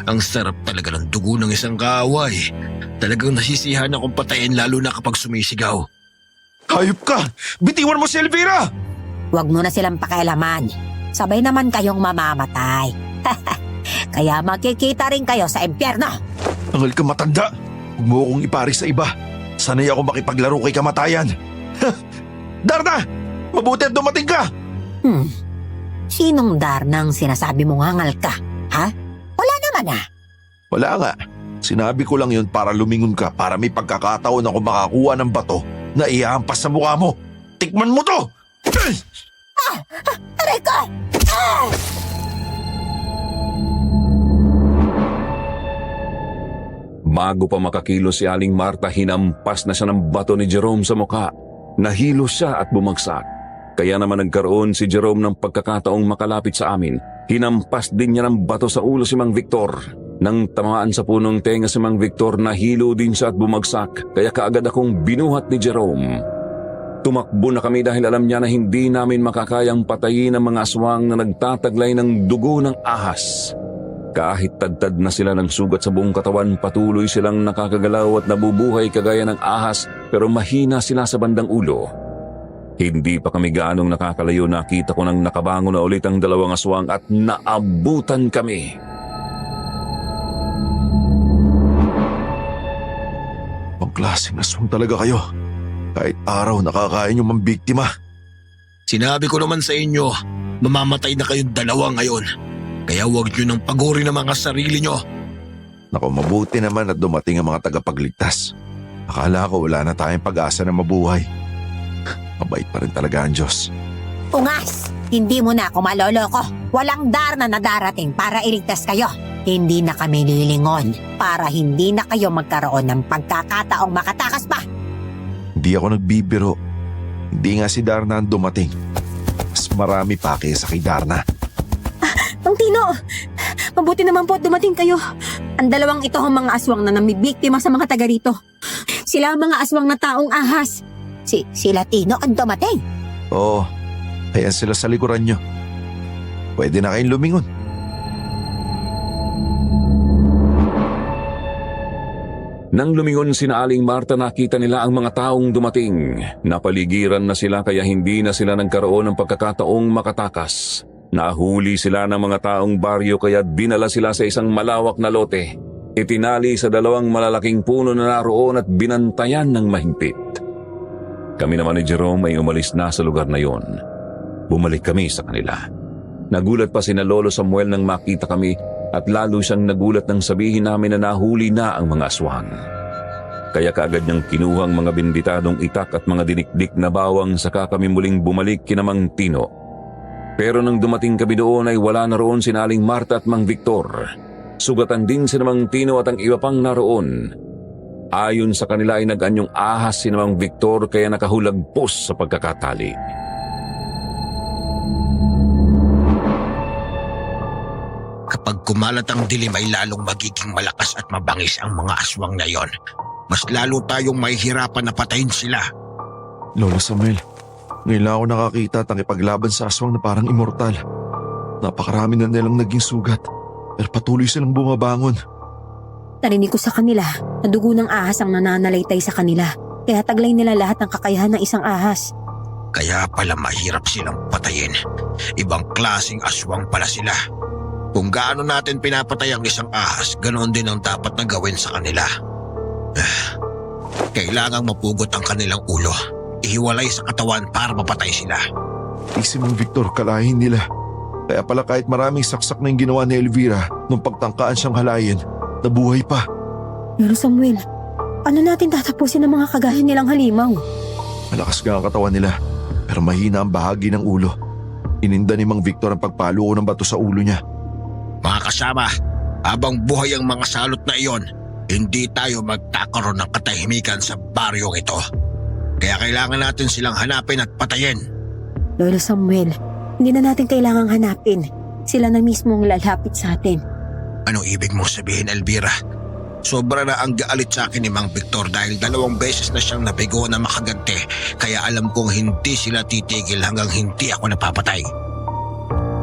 S4: Ang sarap talaga ng dugo ng isang kaaway. Talagang nasisiyahan akong patayin lalo na kapag sumisigaw.
S1: Hayop ka! Bitiwan mo si Elvira!
S6: Huwag mo na silang pakialaman. Sabay naman kayong mamamatay. Kaya magkikita rin kayo sa impyerno.
S1: Angal ka matanda! Huwag mo akong ipari sa iba. Sanay ako makipaglaro kay kamatayan. Darna! Mabuti at dumating ka!
S6: Sinong Darnang sinasabi mong hangal ka? Ha? Wala naman ah.
S1: Wala nga. Sinabi ko lang yun para lumingon ka para may pagkakataon ako makakuha ng bato na ihahampas sa mukha mo. Tikman mo to!
S2: Aray ko!
S3: Bago pa makakilo si Aling Marta, hinampas na siya ng bato ni Jerome sa mukha. Nahilo siya at bumagsak. Kaya naman nagkaroon si Jerome ng pagkakataong makalapit sa amin. Hinampas din niya ng bato sa ulo si Mang Victor. Nang tamaan sa punong tenga si Mang Victor, nahilo din siya at bumagsak, kaya kaagad akong binuhat ni Jerome. Tumakbo na kami dahil alam niya na hindi namin makakayang patayin ang mga aswang na nagtataglay ng dugo ng ahas. Kahit tagtad na sila ng sugat sa buong katawan, patuloy silang nakakagalaw at nabubuhay kagaya ng ahas, pero mahina sila sa bandang ulo. Hindi pa kami gaanong nakakalayo, nakita ko nang nakabangon na ulit ang dalawang aswang at naabutan kami.
S1: Pangklaseng aswang talaga kayo. Kahit araw nakakain yung mambiktima.
S4: Sinabi ko naman sa inyo, mamamatay na kayong dalawa ngayon. Kaya huwag nyo nang paguri ng mga sarili nyo.
S1: Naku, mabuti naman at dumating ang mga tagapagligtas. Akala ko wala na tayong pag-asa na mabuhay. Mabait pa rin talaga ang Diyos.
S6: Ungas! Hindi mo na ako maloloko. Walang Darna na darating para iligtas kayo. Hindi na kami lilingon para hindi na kayo magkaroon ng pagkakataong makatakas pa.
S1: Hindi ako nagbibiro. Hindi nga si Darna ang dumating. Mas marami pa kaysa kay Darna.
S2: Mang Tino, mabuti naman po at dumating kayo. Ang dalawang ito ang mga aswang na namibiktima sa mga taga rito. Sila ang mga aswang na taong ahas.
S6: Sila Tino ang dumating.
S1: Oo, ayan sila sa likuran nyo. Pwede na kayong lumingon.
S3: Nang lumingon sina Aling Marta, nakita nila ang mga taong dumating. Napaligiran na sila kaya hindi na sila nagkaroon ng pagkakataong makatakas. Nahuli sila ng mga taong baryo kaya dinala sila sa isang malawak na lote. Itinali sa dalawang malalaking puno na naroon at binantayan ng mahigpit. Kami naman ni Jerome ay umalis na sa lugar na yon. Bumalik kami sa kanila. Nagulat pa sina Lolo Samuel nang makita kami at lalo siyang nagulat nang sabihin namin na nahuli na ang mga aswang. Kaya kaagad niyang kinuha ang mga binditadong itak at mga dinikdik na bawang saka kami muling bumalik kina Mang Tino. Pero nang dumating kami doon ay wala na roon si Aling Marta at Mang Victor. Sugatan din si Mang Tino at ang iba pang naroon. Ayon sa kanila ay nag-anyong ahas si Mang Victor kaya nakahulagpos sa pagkakatali.
S4: Kapag kumalat ang dilim ay lalong magiging malakas at mabangis ang mga aswang na yon. Mas lalo tayong mahihirapan na patayin sila.
S1: Lolo Samuel, ngayon lang ako nakakita at nakipaglaban sa aswang na parang immortal. Napakarami na nilang naging sugat, pero patuloy silang bumabangon.
S2: Narinig ko sa kanila na dugo ng ahas ang nananalaytay sa kanila. Kaya taglay nila lahat ng kakayahan ng isang ahas.
S4: Kaya pala mahirap silang patayin. Ibang klaseng aswang pala sila. Kung gaano natin pinapatay ang isang ahas, ganoon din ang dapat na gawin sa kanila. Kailangang mapugot ang kanilang ulo. Ihiwalay sa katawan para mapatay sila.
S1: Si Mang Victor, kalahin nila. Kaya pala kahit maraming saksak na yung ginawa ni Elvira nung pagtangkaan siyang halayin, nabuhay pa.
S2: Lolo Samuel, ano natin tatapusin ang mga kagaya nilang halimaw?
S1: Malakas nga ang katawan nila, pero mahina ang bahagi ng ulo. Ininda ni Mang Victor ang pagpalo ko ng bato sa ulo niya.
S4: Mga kasama, habang buhay ang mga salot na iyon, hindi tayo magkakaroon ng katahimikan sa baryong ito. Kaya kailangan natin silang hanapin at patayin.
S2: Lolo Samuel, hindi na natin kailangang hanapin. Sila na mismo ang lalapit sa atin.
S4: Anong ibig mong sabihin, Elvira? Sobra na ang gaalit sa akin ni Mang Victor dahil 2 beses na siyang nabigo na makaganti. Kaya alam kong hindi sila titigil hanggang hindi ako napapatay.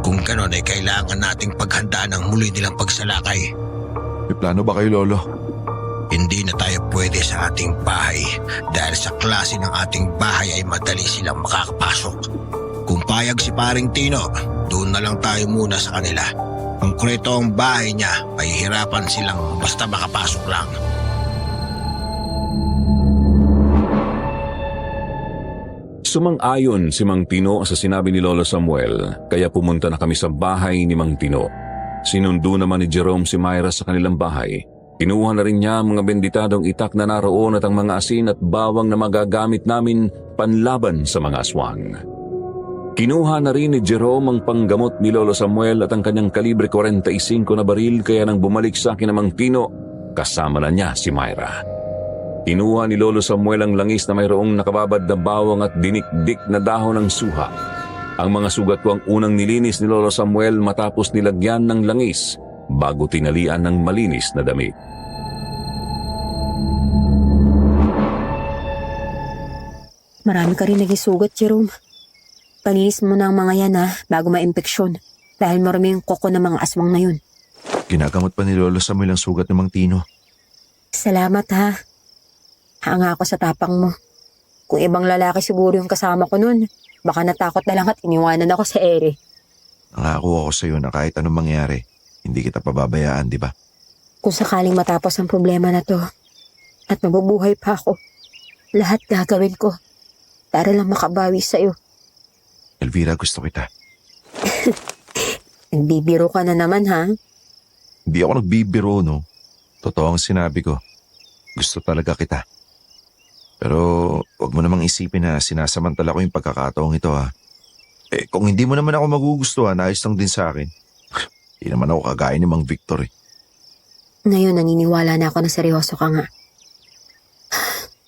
S4: Kung gano'n ay kailangan nating paghandaan ang muli nilang pagsalakay.
S1: May plano ba kayo, Lolo?
S4: Hindi na tayo pwede sa ating bahay dahil sa klase ng ating bahay ay madali silang makakapasok. Kung payag si Paring Tino, doon na lang tayo muna sa kanila. Kung kureto ang bahay niya, mahihirapan silang basta makapasok lang.
S3: Sumang-ayon si Mang Tino sa sinabi ni Lolo Samuel, kaya pumunta na kami sa bahay ni Mang Tino. Sinundo naman ni Jerome si Myra sa kanilang bahay. Kinuha na rin niya ang mga benditadong itak na naroon at ang mga asin at bawang na magagamit namin panlaban sa mga aswang. Kinuha na rin ni Jerome ang panggamot ni Lolo Samuel at ang kanyang kalibre 45 na baril kaya nang bumalik sa akin ng Mang Tino, kasama na niya si Myra. Kinuha ni Lolo Samuel ang langis na mayroong nakababad na bawang at dinikdik na dahon ng suha. Ang mga sugat ko ang unang nilinis ni Lolo Samuel matapos nilagyan ng langis bago tinalian ng malinis na damit.
S2: Marami ka rin naging sugat, Jerome. Palinis mo na ang mga yan bago ma-impeksyon. Dahil marami yung koko ng mga aswang na yun.
S1: Ginagamot pa ni Lolo Samuel ang sugat ng Mang Tino.
S2: Salamat Hanga ako sa tapang mo. Kung ibang lalaki siguro yung kasama ko nun, baka natakot na lang at iniwanan ako sa ere.
S1: Nangako ako sa iyo na kahit anong mangyari, hindi kita pababayaan, di ba?
S2: Kung sakaling matapos ang problema na to, at mabubuhay pa ako, lahat gagawin ko para lang makabawi sa'yo.
S1: Elvira, gusto kita.
S2: Nagbibiro ka na naman,
S1: Hindi ako nagbibiro, no? Totoo ang sinabi ko. Gusto talaga kita. Pero wag mo namang isipin na sinasamantala ko yung pagkakataong ito, kung hindi mo naman ako magugustuhan, ayos lang din sa akin. Hindi naman ako kagaya ni Mang Victor eh.
S2: Ngayon, naniniwala na ako na seryoso ka nga.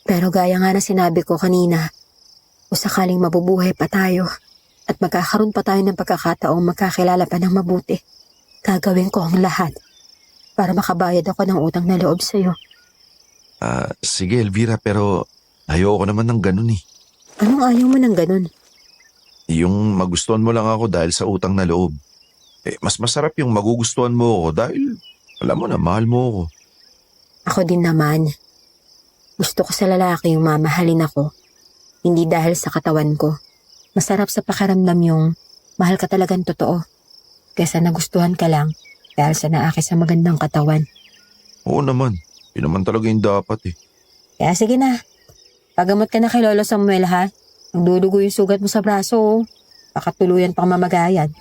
S2: Pero gaya nga na sinabi ko kanina, kung sakaling mabubuhay pa tayo at magkakaroon pa tayo ng pagkakataong magkakilala pa ng mabuti, gagawin ko ang lahat para makabayad ako ng utang na loob sa'yo.
S1: Sige Elvira, pero ayoko naman ng ganun eh.
S2: Anong ayaw mo ng ganun?
S1: Yung magustuhan mo lang ako dahil sa utang na loob. Mas masarap yung magugustuhan mo ako dahil alam mo na, mahal mo ako.
S2: Ako din naman. Gusto ko sa lalaki yung mamahalin ako. Hindi dahil sa katawan ko. Masarap sa pakiramdam yung mahal ka talagang totoo. Kaysa nagustuhan ka lang dahil sa naakit sa magandang katawan.
S1: Oo naman. Yun naman talaga yung dapat eh.
S2: Kaya sige na. Pagamot ka na kay Lolo Samuel Magdudugo yung sugat mo sa braso. Baka tuluyan pang mamagayan.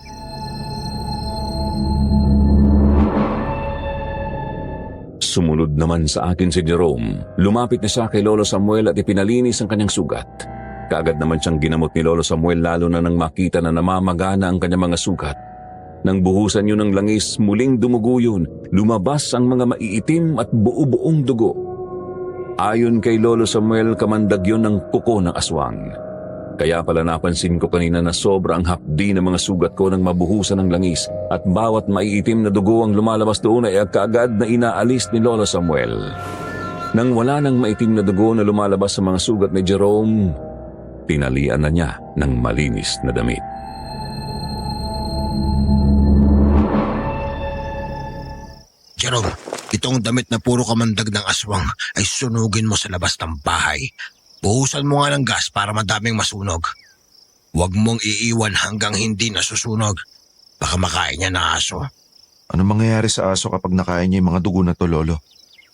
S3: Sumunod naman sa akin si Jerome. Lumapit na siya kay Lolo Samuel at ipinalinis ang kanyang sugat. Kaagad naman siyang ginamot ni Lolo Samuel lalo na nang makita na namamagana ang kanyang mga sugat. Nang buhusan yun ng langis, muling dumugo yun. Lumabas ang mga maiitim at buo-buong dugo. Ayon kay Lolo Samuel, kamandag yun ng kuko ng aswang. Kaya pala napansin ko kanina na sobrang hapdi ng mga sugat ko nang mabuhusan ng langis at bawat maiitim na dugo ang lumalabas doon ay kaagad na inaalis ni Lolo Samuel. Nang wala nang maitim na dugo na lumalabas sa mga sugat ni Jerome, tinalian na niya ng malinis na damit.
S4: Jerome, itong damit na puro kamandag ng aswang ay sunugin mo sa labas ng bahay. Buhusan mo nga ng gas para madaming masunog. Huwag mong iiwan hanggang hindi nasusunog. Baka makain niya na aso.
S1: Ano mangyayari sa aso kapag nakain niya yung mga dugo na to, Lolo?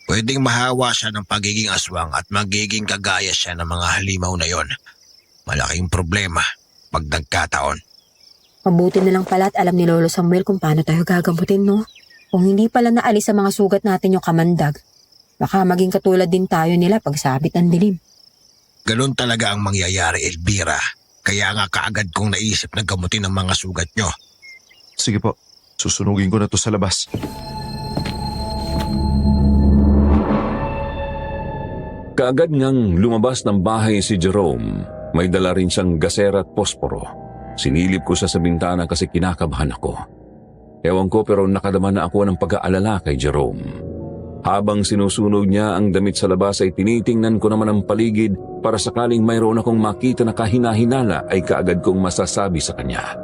S4: Pwedeng mahawa siya ng pagiging aswang at magiging kagaya siya ng mga halimaw na yon. Malaking problema pag nagkataon.
S2: Mabuti na lang pala at alam ni Lolo Samuel kung paano tayo gagamutin, no? Kung hindi pala naalis sa mga sugat natin yung kamandag, baka maging katulad din tayo nila pag sabit ng dilim.
S4: Ganun talaga ang mangyayari, Elvira. Kaya nga kaagad kong naisip na gamutin ang mga sugat nyo.
S1: Sige po, susunugin ko na to sa labas.
S3: Kaagad ngang lumabas ng bahay si Jerome. May dala rin siyang gasera at posporo. Sinilip ko siya sa bintana kasi kinakabahan ako. Ewan ko pero nakadama na ako ng pag-aalala kay Jerome. Habang sinusunog niya ang damit sa labas ay tinitingnan ko naman ang paligid para sakaling mayroon akong makita na kahina-hinala ay kaagad kong masasabi sa kanya.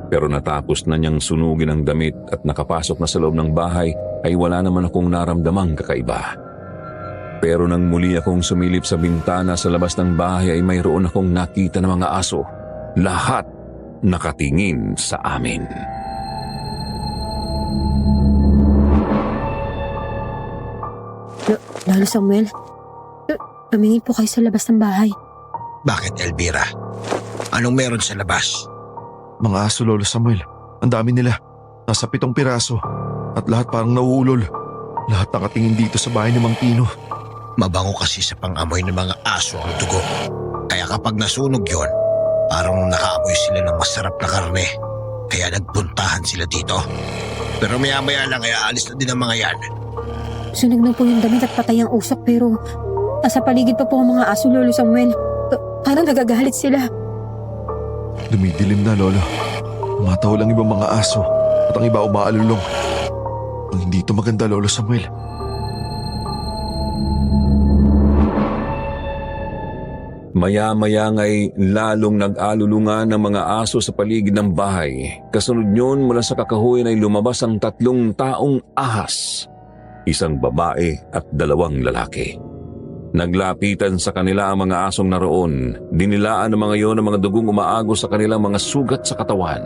S3: Pero natapos na niyang sunugin ang damit at nakapasok na sa loob ng bahay ay wala naman akong naramdamang kakaiba. Pero nang muli akong sumilip sa bintana sa labas ng bahay ay mayroon akong nakita ng mga aso. Lahat nakatingin sa amin.
S2: Lolo Samuel, tumingin po kayo sa labas ng bahay.
S4: Bakit, Elvira? Anong meron sa labas?
S1: Mga aso, Lolo Samuel. Ang dami nila. Nasa 7 piraso. At lahat parang nauulol. Lahat nakatingin dito sa bahay ni Mang Tino.
S4: Mabango kasi sa pang-amoy ng mga aso ang dugo. Kaya kapag nasunog yon, parang nakaamoy sila ng masarap na karne. Kaya nagpuntahan sila dito. Pero maya-maya lang ay aalis na din ang mga yan.
S2: Sunog na po yung damit at patay ang usok pero Nasa paligid pa po ang mga aso, Lolo Samuel. Parang nagagalit sila.
S1: Dumidilim na, Lolo. Umataw lang ibang mga aso at ang iba umaalulong. Hindi ito maganda, Lolo Samuel.
S3: Maya-maya nga'y lalong nag-alulungan ng mga aso sa paligid ng bahay. Kasunod nyon mula sa kakahuyan ay lumabas ang 3 taong ahas. Isang babae at 2 lalaki. Naglapitan sa kanila ang mga asong naroon. Dinilaan ng mga iyon ang mga dugong umaagos sa kanilang mga sugat sa katawan.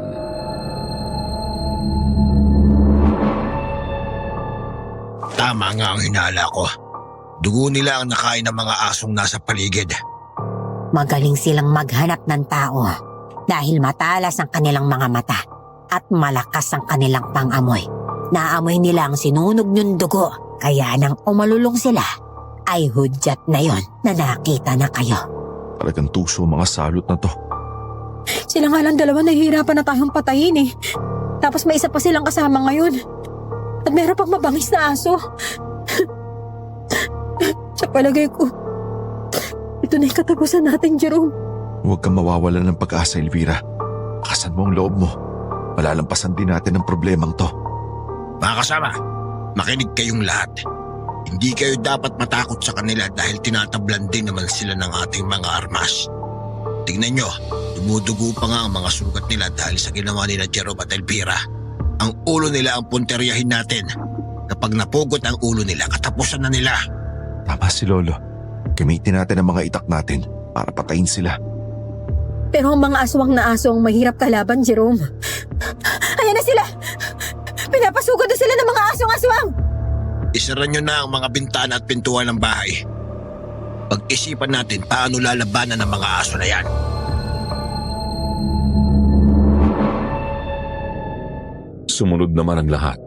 S4: Tama nga ang hinala ko. Dugo nila ang nakain ng mga asong nasa paligid.
S6: Magaling silang maghanap ng tao dahil matalas ang kanilang mga mata at malakas ang kanilang pangamoy. Naamoy nila ang sinunog niyong dugo, kaya nang umalulong sila ay hudyat na yon na nakita na kayo.
S1: Talagang tuso mga salot na to.
S2: Sila nga lang 2 nahihirapan na tayong patayin eh. Tapos may isa pa silang kasama ngayon. At meron pang mabangis na aso. Sa palagay ko, ito na yung katapusan natin, Jerome.
S1: Huwag kang mawawalan ng pag-asa, Elvira. Pakasan mo ang loob mo. Malalampasan din natin ang problemang to.
S4: Mga kasama, makinig kayong lahat. Hindi kayo dapat matakot sa kanila dahil tinatablan din naman sila ng ating mga armas. Tingnan nyo, dumudugo pa nga ang mga sugat nila dahil sa ginawa nila Jerome at Elvira. Ang ulo nila ang punteryahin natin. Kapag napugot ang ulo nila, katapusan na nila.
S1: Tama si Lolo. Gamitin natin ang mga itak natin para patayin sila.
S2: Pero ang mga aswang na aso ang mahirap kalaban, Jerome. Ayan na sila! Pinapasugod na sila ng mga aswang-aswang!
S4: Isara nyo na ang mga bintana at pintuan ng bahay. Pag-isipan natin paano lalabanan ng mga aso na yan.
S3: Sumunod naman ang lahat.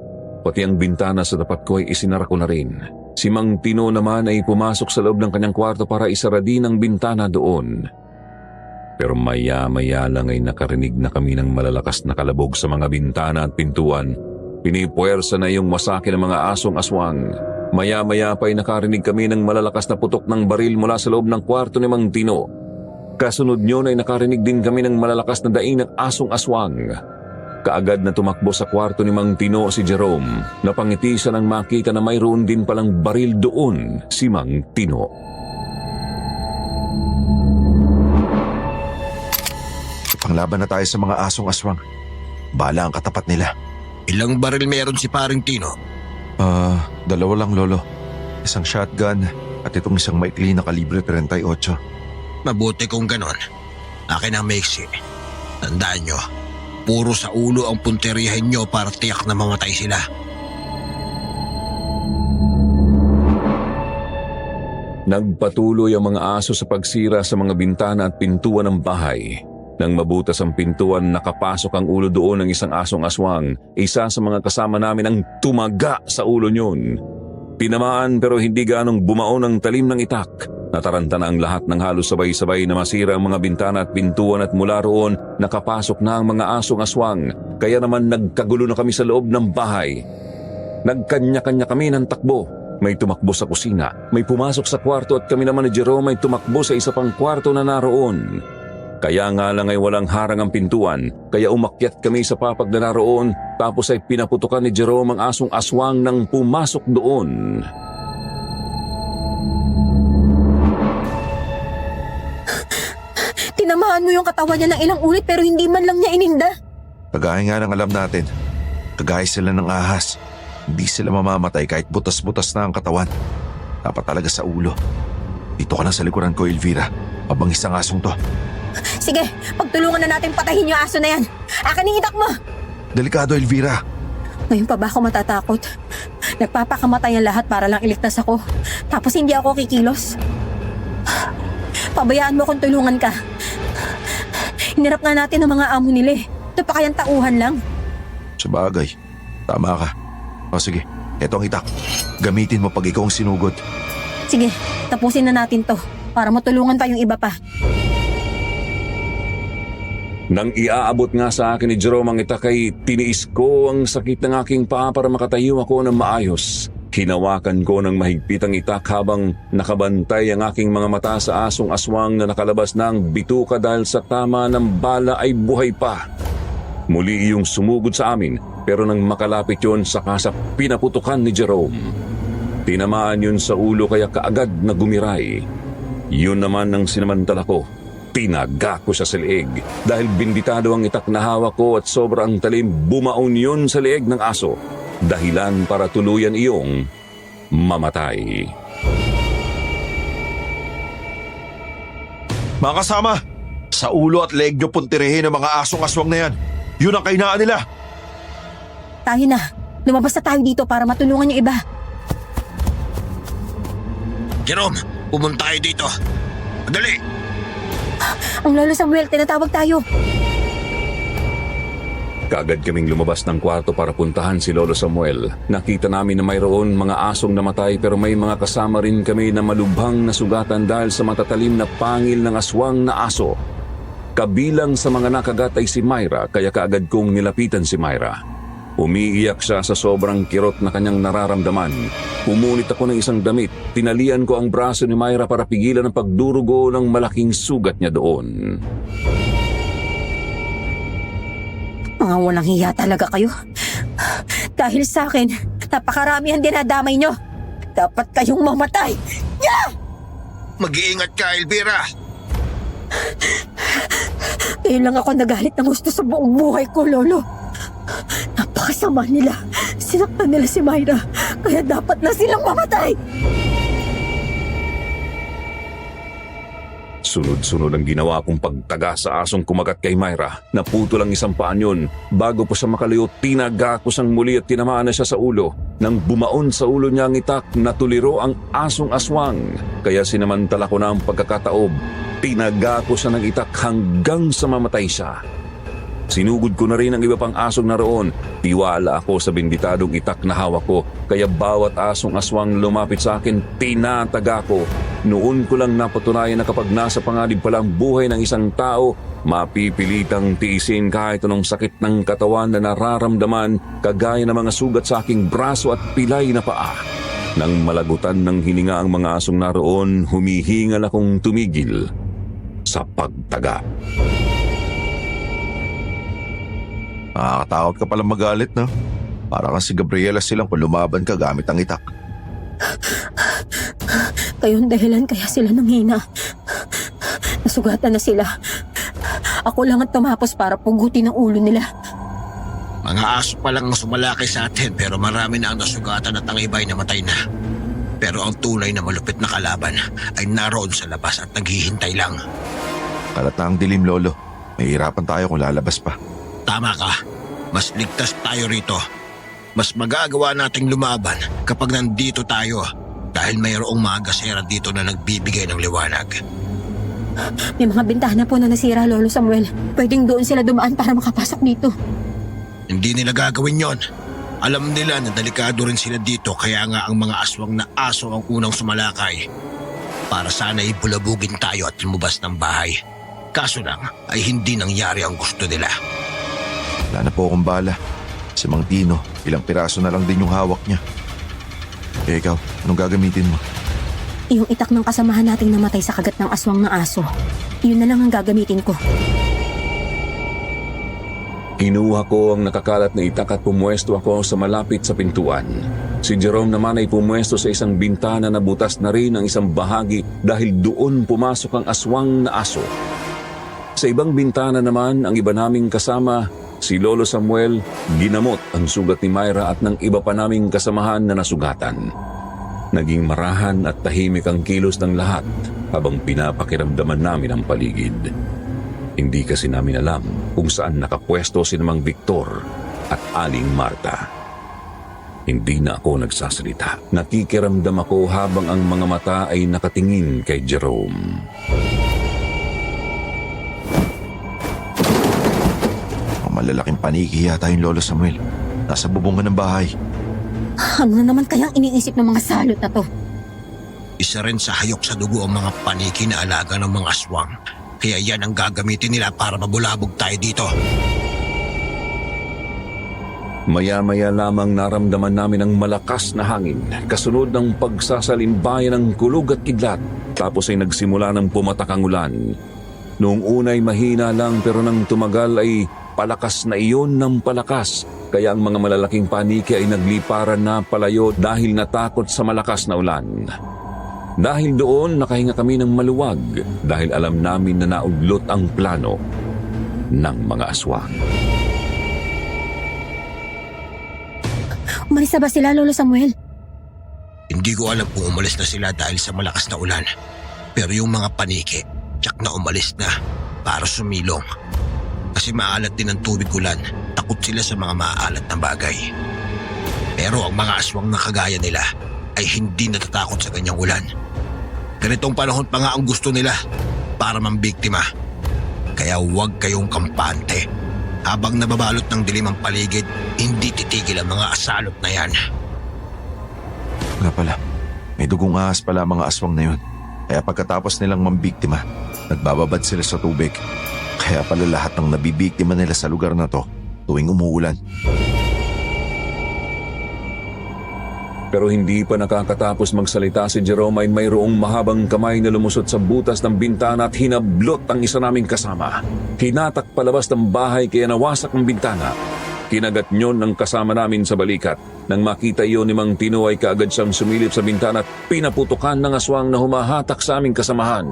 S3: Pati ang bintana sa tapat ko ay isinara ko na rin. Si Mang Tino naman ay pumasok sa loob ng kanyang kwarto para isara din ang bintana doon. Pero maya-maya lang ay nakarinig na kami ng malalakas na kalabog sa mga bintana at pintuan. Pinipuwersa na yung masaki ng mga asong aswang. Maya-maya pa ay nakarinig kami ng malalakas na putok ng baril mula sa loob ng kwarto ni Mang Tino. Kasunod nyon ay nakarinig din kami ng malalakas na daing ng asong aswang. Kaagad na tumakbo sa kwarto ni Mang Tino si Jerome. Napangiti siya nang makita na mayroon din palang baril doon si Mang Tino.
S1: Panglaban na tayo sa mga asong aswang. Bala ang katapat nila.
S4: Ilang baril meron si Paring Tino?
S1: 2 lang, Lolo. Isang shotgun at itong isang maikli na kalibre 38.
S4: Mabuti kung ganon. Akin ang maiksi. Tandaan nyo, puro sa ulo ang punteriyahin nyo para tiyak na mamatay sila.
S3: Nagpatuloy ang mga aso sa pagsira sa mga bintana at pintuan ng bahay. Nang mabutas ang pintuan, nakapasok ang ulo doon ng isang asong aswang. Isa sa mga kasama namin ang tumaga sa ulo niyon. Tinamaan pero hindi ganong bumaon ang talim ng itak. Nataranta na ang lahat ng halos sabay-sabay na masira ang mga bintana at pintuan at mula roon nakapasok na ang mga asong aswang. Kaya naman nagkagulo na kami sa loob ng bahay. Nagkanya-kanya kami ng takbo. May tumakbo sa kusina, may pumasok sa kwarto at kami naman ni Jerome ay tumakbo sa isa pang kwarto na naroon. Kaya nga lang ay walang harang ang pintuan, kaya umakyat kami sa papag na naroon tapos ay pinaputukan ni Jerome ang asong aswang nang pumasok doon.
S2: Tinamaan mo yung katawan niya ng ilang ulit pero hindi man lang niya ininda.
S1: Kagaya nga ng alam natin. Kagaya sila ng ahas. Hindi sila mamamatay kahit butas-butas na ang katawan. Dapat talaga sa ulo. Dito ka lang sa likuran ko, Elvira. Mabangis ang asong to.
S2: Sige, pagtulungan na natin patahin yung aso na yan. Akin yung itak mo!
S1: Delikado, Elvira.
S2: Ngayon pa ba ako matatakot? Nagpapakamatay ang lahat para lang iligtas ako. Tapos hindi ako kikilos. Pabayaan mo kung tulungan ka. Hinirap nga natin ang mga amo nila eh. Ito pa kayang tauhan lang.
S1: Sa bagay, tama ka. O sige, eto ang itak. Gamitin mo pag ikaw ang sinugod.
S2: Sige, tapusin na natin to para matulungan pa yung iba pa.
S3: Nang iaabot nga sa akin ni Jerome ang itak ay tiniis ko ang sakit ng aking paa para makatayo ako ng maayos. Hinawakan ko ng mahigpit ang itak habang nakabantay ang aking mga mata sa asong aswang na nakalabas ng bituka dahil sa tama ng bala ay buhay pa. Muli iyong sumugod sa amin pero nang makalapit yon saka sa pinaputukan ni Jerome. Tinamaan yun sa ulo kaya kaagad na gumiray. Yun naman ang sinamantala ko. Tinaga ko siya sa leeg. Dahil binditado ang itak na hawak ko at sobrang talim, bumaon yun sa leeg ng aso. Dahilan para tuluyan iyong mamatay.
S1: Mga kasama, sa ulo at leeg nyo puntirehin ang mga asong aswang na yan. Yun ang kahinaan nila.
S2: Tayo na. Lumabas na tayo dito para matulungan yung iba.
S4: Jerome, pumunta kayo dito. Madali!
S2: Ang Lolo Samuel, tinatawag tayo.
S3: Kaagad kaming lumabas ng kwarto para puntahan si Lolo Samuel. Nakita namin na mayroon mga asong namatay pero may mga kasama rin kami na malubhang nasugatan dahil sa matatalim na pangil ng aswang na aso. Kabilang sa mga nakagat ay si Myra kaya kaagad kong nilapitan si Myra. Umiiyak siya sa sobrang kirot na kanyang nararamdaman. Pumunit ako ng isang damit. Tinalian ko ang braso ni Myra para pigilan ang pagdurugo ng malaking sugat niya doon.
S2: Mga walang hiya talaga kayo. Dahil sa akin, napakarami ang dinadamay nyo. Dapat kayong mamatay.
S4: Mag-iingat ka, Elvira!
S2: Ngayon lang ako nagalit ng gusto sa buong buhay ko, Lolo. Napakasama nila. Sinaktan nila si Myra. Kaya dapat na silang mamatay.
S3: Sunod-sunod ang ginawa kong pagtaga sa asong kumagat kay Myra. Naputo lang isang paan yun. Bago pa siya makalayo, tinaga ko siyang muli at tinamaan na siya sa ulo. Nang bumaon sa ulo niya ang itak, natuliro ang asong aswang. Kaya sinamantala ko na ang pagkakataob. Tinaga ko siya ng itak hanggang sa mamatay siya. Sinugod ko na rin ang iba pang asong naroon. Tiwala ako sa binditadong itak na hawak ko. Kaya bawat asong aswang lumapit sa akin, tinataga ko. Noon ko lang napatunayan na kapag nasa panganib pa lang buhay ng isang tao, mapipilitang tiisin kahit anong sakit ng katawan na nararamdaman, kagaya ng mga sugat sa aking braso at pilay na paa. Nang malagutan ng hininga ang mga asong naroon, humihingal akong tumigil sa pagtaga.
S1: Nakakatakot ka palang magalit, no? Para kang si Gabriela silang kung lumaban ka gamit ang itak.
S2: Kayong dahilan kaya sila nanghina. Nasugatan na sila. Ako lang ang tumapos para pugutin ang ulo nila.
S4: Mga aso pa lang ang sumalakay sa atin pero marami na ang nasugatan at ang iba'y namatay na. Pero ang tunay na malupit na kalaban ay naroon sa labas at naghihintay lang.
S1: Kalat na ang dilim, Lolo. Mahirapan tayo kung lalabas pa.
S4: Tama ka. Mas ligtas tayo rito. Mas magagawa nating lumaban kapag nandito tayo dahil mayroong mga gasera dito na nagbibigay ng liwanag.
S2: May mga bintana po na nasira, Lolo Samuel. Pwedeng doon sila dumaan para makapasok dito.
S4: Hindi nila gagawin yon. Alam nila na delikado rin sila dito kaya nga ang mga aswang na aso ang unang sumalakay. Para sana ibulabugin tayo at lumabas ng bahay. Kaso lang ay hindi nangyari ang gusto nila.
S1: Wala na po akong bala. Si Mang Tino, ilang piraso na lang din yung hawak niya. Eh ikaw, anong gagamitin mo?
S2: Yung itak ng kasamahan nating namatay sa kagat ng aswang na aso. Yun na lang ang gagamitin ko.
S3: Kinuha ko ang nakakalat na itak at pumwesto ako sa malapit sa pintuan. Si Jerome naman ay pumwesto sa isang bintana na butas na rin ang isang bahagi dahil doon pumasok ang aswang na aso. Sa ibang bintana naman, ang iba naming kasama, si Lolo Samuel, ginamot ang sugat ni Myra at ng iba pa naming kasamahan na nasugatan. Naging marahan at tahimik ang kilos ng lahat habang pinapakiramdaman namin ang paligid. Hindi kasi namin alam kung saan nakapwesto si Mang Victor at Aling Marta. Hindi na ako nagsasalita. Nakikiramdam ako habang ang mga mata ay nakatingin kay Jerome.
S1: Malalaking paniki yata yung Lolo Samuel. Nasa bubungan ng bahay.
S2: Ano na naman kayang iniisip ng mga salot na to?
S4: Isa rin sa hayok sa dugo ang mga paniki na alaga ng mga aswang. Kaya yan ang gagamitin nila para mabulabog tayo dito.
S3: Maya-maya lamang naramdaman namin ang malakas na hangin, kasunod ng pagsasalimbayan ng kulog at kidlat. Tapos ay nagsimula ng pumatak ang ulan. Noong unay mahina lang pero nang tumagal ay palakas na iyon ng palakas. Kaya ang mga malalaking paniki ay nagliparan na palayo dahil natakot sa malakas na ulan. Dahil doon nakahinga kami ng maluwag dahil alam namin na naudlot ang plano ng mga aswang.
S2: Umalis na ba sila, Lolo Samuel?
S4: Hindi ko alam kung umalis na sila dahil sa malakas na ulan. Pero yung mga paniki, tiyak na umalis na para sumilong. Kasi maalat din ang tubig ulan. Takot sila sa mga maaalat na bagay. Pero ang mga aswang na kagaya nila ay hindi natatakot sa ganyang ulan. Ganitong panahon pa nga ang gusto nila para mambiktima. Kaya huwag kayong kampante. Habang nababalot ng dilim ang paligid, hindi titigil ang mga asalot na yan.
S1: Nga pala, may dugong ahas pala ang mga aswang na yun. Kaya pagkatapos nilang mambiktima, nagbababad sila sa tubig. Kaya pala lahat ng nabibiktima nila sa lugar na to tuwing umuulan.
S3: Pero hindi pa nakakatapos magsalita si Jerome ay mayroong mahabang kamay na lumusot sa butas ng bintana at hinablot ang isa naming kasama. Hinatak palabas ng bahay kaya nawasak ang bintana. Kinagat nyon ng kasama namin sa balikat. Nang makita iyon ni Mang Tino ay kaagad siyang sumilip sa bintana at pinaputukan ng aswang na humahatak sa aming kasamahan.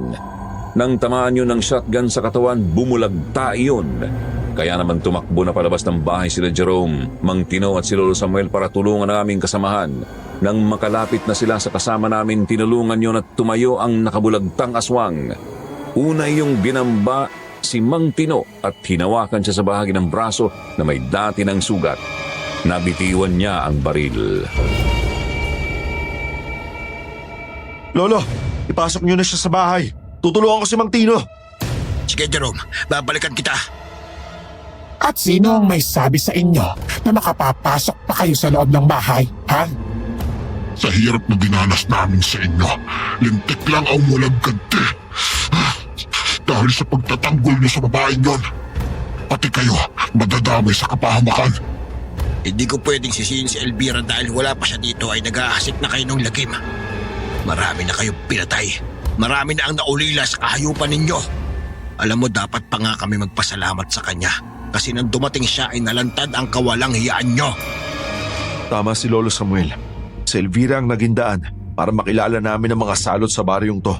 S3: Nang tamaan yun ng shotgun sa katawan, bumulagta iyon. Kaya naman tumakbo na palabas ng bahay sila Jerome, Mang Tino at si Lolo Samuel para tulungan ang aming kasamahan. Nang makalapit na sila sa kasama namin, tinulungan yun at tumayo ang nakabulagtang aswang. Una yung binamba si Mang Tino at hinawakan siya sa bahagi ng braso na may dati ng sugat. Nabitiwan niya ang baril.
S1: Lolo, ipasok niyo na siya sa bahay. Tutulungan ko si Mang Tino.
S4: Sige Jerome, babalikan kita.
S5: At sino ang may sabi sa inyo na makapapasok pa kayo sa loob ng bahay, ha?
S7: Sa hirap na dinanas namin sa inyo, lintik lang ang walang ganti. Dahil sa pagtatanggol niyo sa babaeng yon, pati kayo madadamay sa kapahamakan.
S4: Hindi ko pwedeng sisihin si Elvira dahil wala pa siya dito ay nag-aasik na kayo ng lagim. Marami na kayong pinatay. Marami na ang naulila sa kahayupan ninyo. Alam mo, dapat pa nga kami magpasalamat sa kanya. Kasi nang dumating siya ay nalantad ang kawalang hiyaan nyo.
S1: Tama si Lolo Samuel. Si Elvira ang naging daan para makilala namin ang mga salot sa baryong to.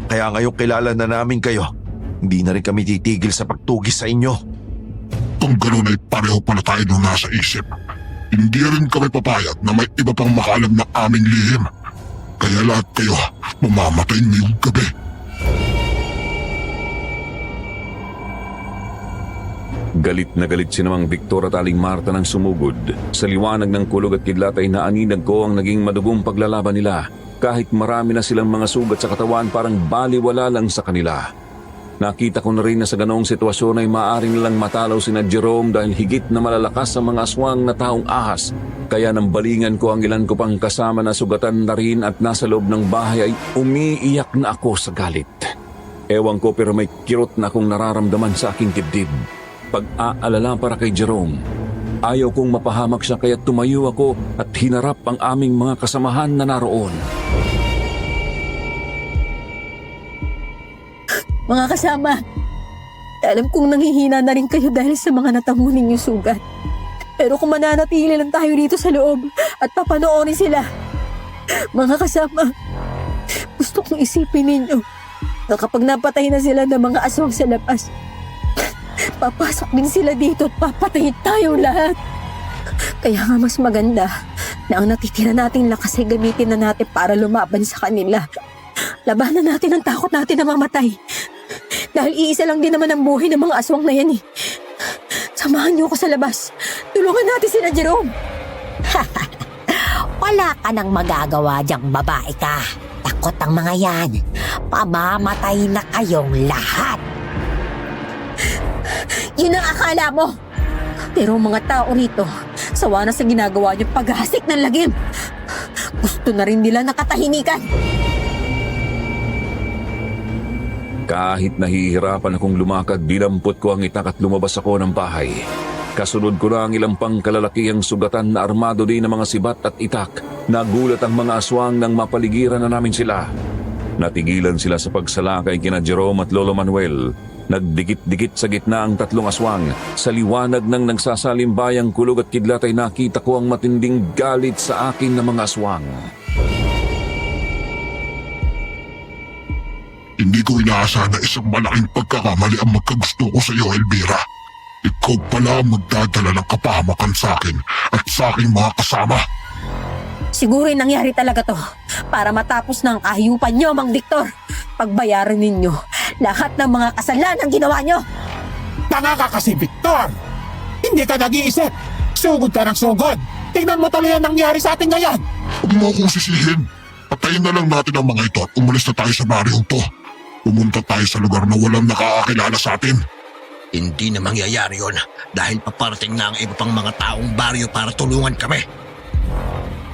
S1: Kaya ngayong kilala na namin kayo, hindi na rin kami titigil sa pagtugis sa inyo.
S7: Kung gano'n ay pareho pala tayo nung nasa isip. Hindi rin kami papayag na may iba pang makalam ng aming lihim. Kaya lahat kayo mamamatay ngayong gabi.
S3: Galit na galit si namang Victor at Aling Marta nang sumugod. Sa liwanag ng kulog at kidlat ay naaninag ko ang naging madugong paglalaban nila. Kahit marami na silang mga sugat sa katawan, parang baliwala lang sa kanila. Nakita ko na rin na sa ganoong sitwasyon ay maaaring nilang matalaw sina Jerome dahil higit na malalakas ang mga aswang na taong ahas. Kaya nang balingan ko ang ilan ko pang kasama na sugatan na rin at nasa loob ng bahay ay umiiyak na ako sa galit. Ewan ko pero may kirot na akong nararamdaman sa aking dibdib. Pag-aalala para kay Jerome. Ayaw kong mapahamak siya kaya tumayo ako at hinarap ang aming mga kasamahan na naroon.
S2: Mga kasama, alam kong nanghihina na rin kayo dahil sa mga natamunin yung sugat. Pero kung mananatili lang tayo dito sa loob at papanoorin sila, mga kasama, gusto kong isipin ninyo na kapag napatay na sila ng mga aswang sa labas, papasok din sila dito at papatayin tayo lahat. Kaya nga mas maganda na ang natitira nating lakas ay gamitin na natin para lumaban sa kanila. Labanan natin ang takot natin na mamatay. Dahil iisa lang din naman ang buhay ng mga aswang na yan eh. Samahan niyo ako sa labas. Tulungan natin sila, Jerome.
S6: Wala ka nang magagawa diyang babae ka. Takot ang mga yan. Pamamatay na kayong lahat.
S2: Yun ang akala mo. Pero ang mga tao rito, sawa na sa ginagawa niyong paghasik ng lagim. Gusto na rin nila nakatahimikan.
S3: Kahit nahihirapan akong lumakad, dinampot ko ang itak at lumabas ako ng bahay. Kasunod ko na ang ilang pang kalalakihang sugatan na armado din ng mga sibat at itak. Nagulat ang mga aswang nang mapaligiran na namin sila. Natigilan sila sa pagsalakay kina Jerome at Lolo Manuel. Nagdikit-dikit sa gitna ang tatlong aswang. Sa liwanag ng nagsasalimbayang kulog at kidlat ay nakita ko ang matinding galit sa akin ng mga aswang.
S7: Hindi ko inaasahan na isang malaking pagkakamali ang magkagusto ko sa iyo, Elvira. Ikaw pala ang magdadala ng kapahamakan sa akin at sa aking mga kasama.
S2: Siguro'y nangyari talaga to para matapos ng kahiyupan nyo, Mang Victor. Pagbayaran ninyo lahat ng mga kasalanan ginawa nyo.
S5: Tanga ka kasi, Victor! Hindi ka nag-iisip! Sugod ka ng sugod! Tingnan mo tuloy ang nangyari sa atin ngayon!
S7: Huwag mo akong sisihin. Patayin na lang natin ang mga ito at umalis na tayo sa baryong to. Pumunta tayo sa lugar na walang nakakakilala sa atin.
S4: Hindi na mangyayari yon dahil paparating na ang iba pang mga taong baryo para tulungan kami.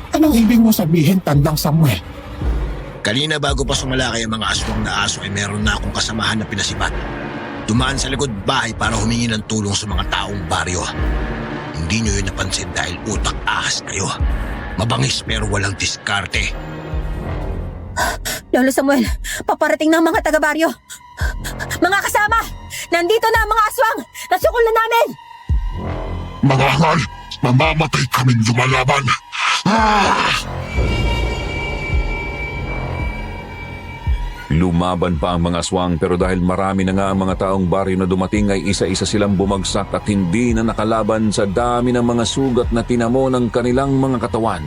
S5: Anong ibig mo sabihin, Tandang Samuel?
S4: Kanina bago pa sumalakay ang mga aswang na aso ay meron na akong kasamahan na pinasibat. Dumaan sa likod bahay para humingi ng tulong sa mga taong baryo. Hindi nyo yun napansin dahil utak ahas kayo. Mabangis pero walang diskarte.
S2: Lolo Samuel, paparating na ang mga taga-baryo. Mga kasama, nandito na ang mga aswang. Nasukol na namin.
S7: Mga hangal, mamamatay kaming lumalaban.
S3: Lumaban pa ang mga aswang pero dahil marami na nga ang mga taong baryo na dumating ay isa-isa silang bumagsak at hindi na nakalaban sa dami ng mga sugat na tinamo ng kanilang mga katawan.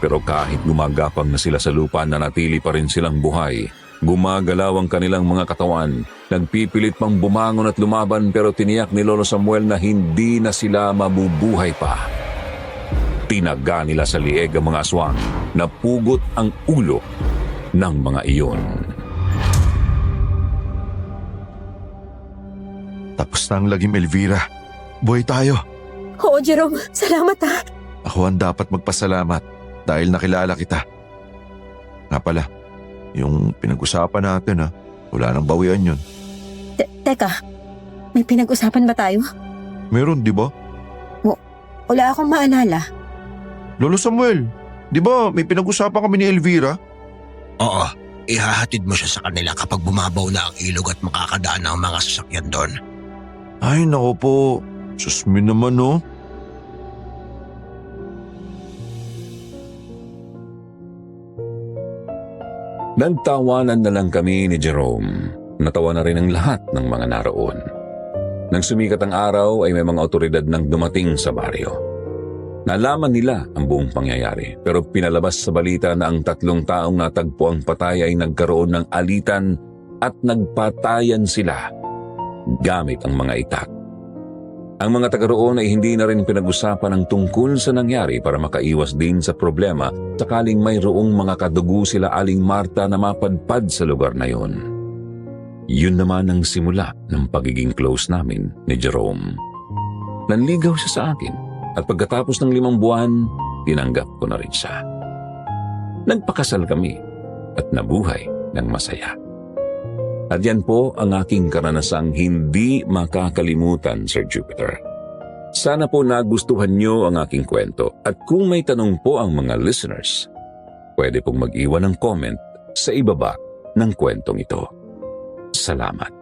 S3: Pero kahit gumagapang na sila sa lupa, nanatili pa rin silang buhay. Gumagalaw ang kanilang mga katawan. Nagpipilit pang bumangon at lumaban pero tiniyak ni Lolo Samuel na hindi na sila mabubuhay pa. Tinaga nila sa lieg ang mga aswang. Napugot ang ulo ng mga iyon.
S1: Tapos na ang lagim, Elvira. Buhay tayo.
S2: Oo, Jerome, salamat ha.
S1: Ako ang dapat magpasalamat dahil nakilala kita. Nga pala, yung pinag-usapan natin wala nang bawian yun.
S2: Teka, may pinag-usapan ba tayo?
S1: Meron, di ba?
S2: Wala akong maalala.
S1: Lolo Samuel, di ba may pinag-usapan kami ni Elvira?
S4: Oo, ihahatid mo siya sa kanila kapag bumabaw na ang ilog at makakadaan ang mga sasakyan doon.
S1: Ay, nako po. Susmin naman, no?
S3: Nagtawanan na lang kami ni Jerome. Natawa na rin ang lahat ng mga naroon. Nang sumikat ang araw ay may mga otoridad nang dumating sa baryo. Nalaman nila ang buong pangyayari pero pinalabas sa balita na ang 3 taong natagpo ang patay ay nagkaroon ng alitan at nagpatayan sila gamit ang mga itak. Ang mga taga roon ay hindi na rin pinag-usapan ang tungkol sa nangyari para makaiwas din sa problema sakaling mayroong mga kadugo sila Aling Marta na mapadpad sa lugar na yon. Yun naman ang simula ng pagiging close namin ni Jerome. Nanligaw siya sa akin at pagkatapos ng 5 buwan, tinanggap ko na rin siya. Nagpakasal kami at nabuhay ng masaya. At yan po ang aking karanasang hindi makakalimutan, Sir Jupiter. Sana po nagustuhan niyo ang aking kwento at kung may tanong po ang mga listeners, pwede pong mag-iwan ng comment sa ibaba ng kwentong ito. Salamat.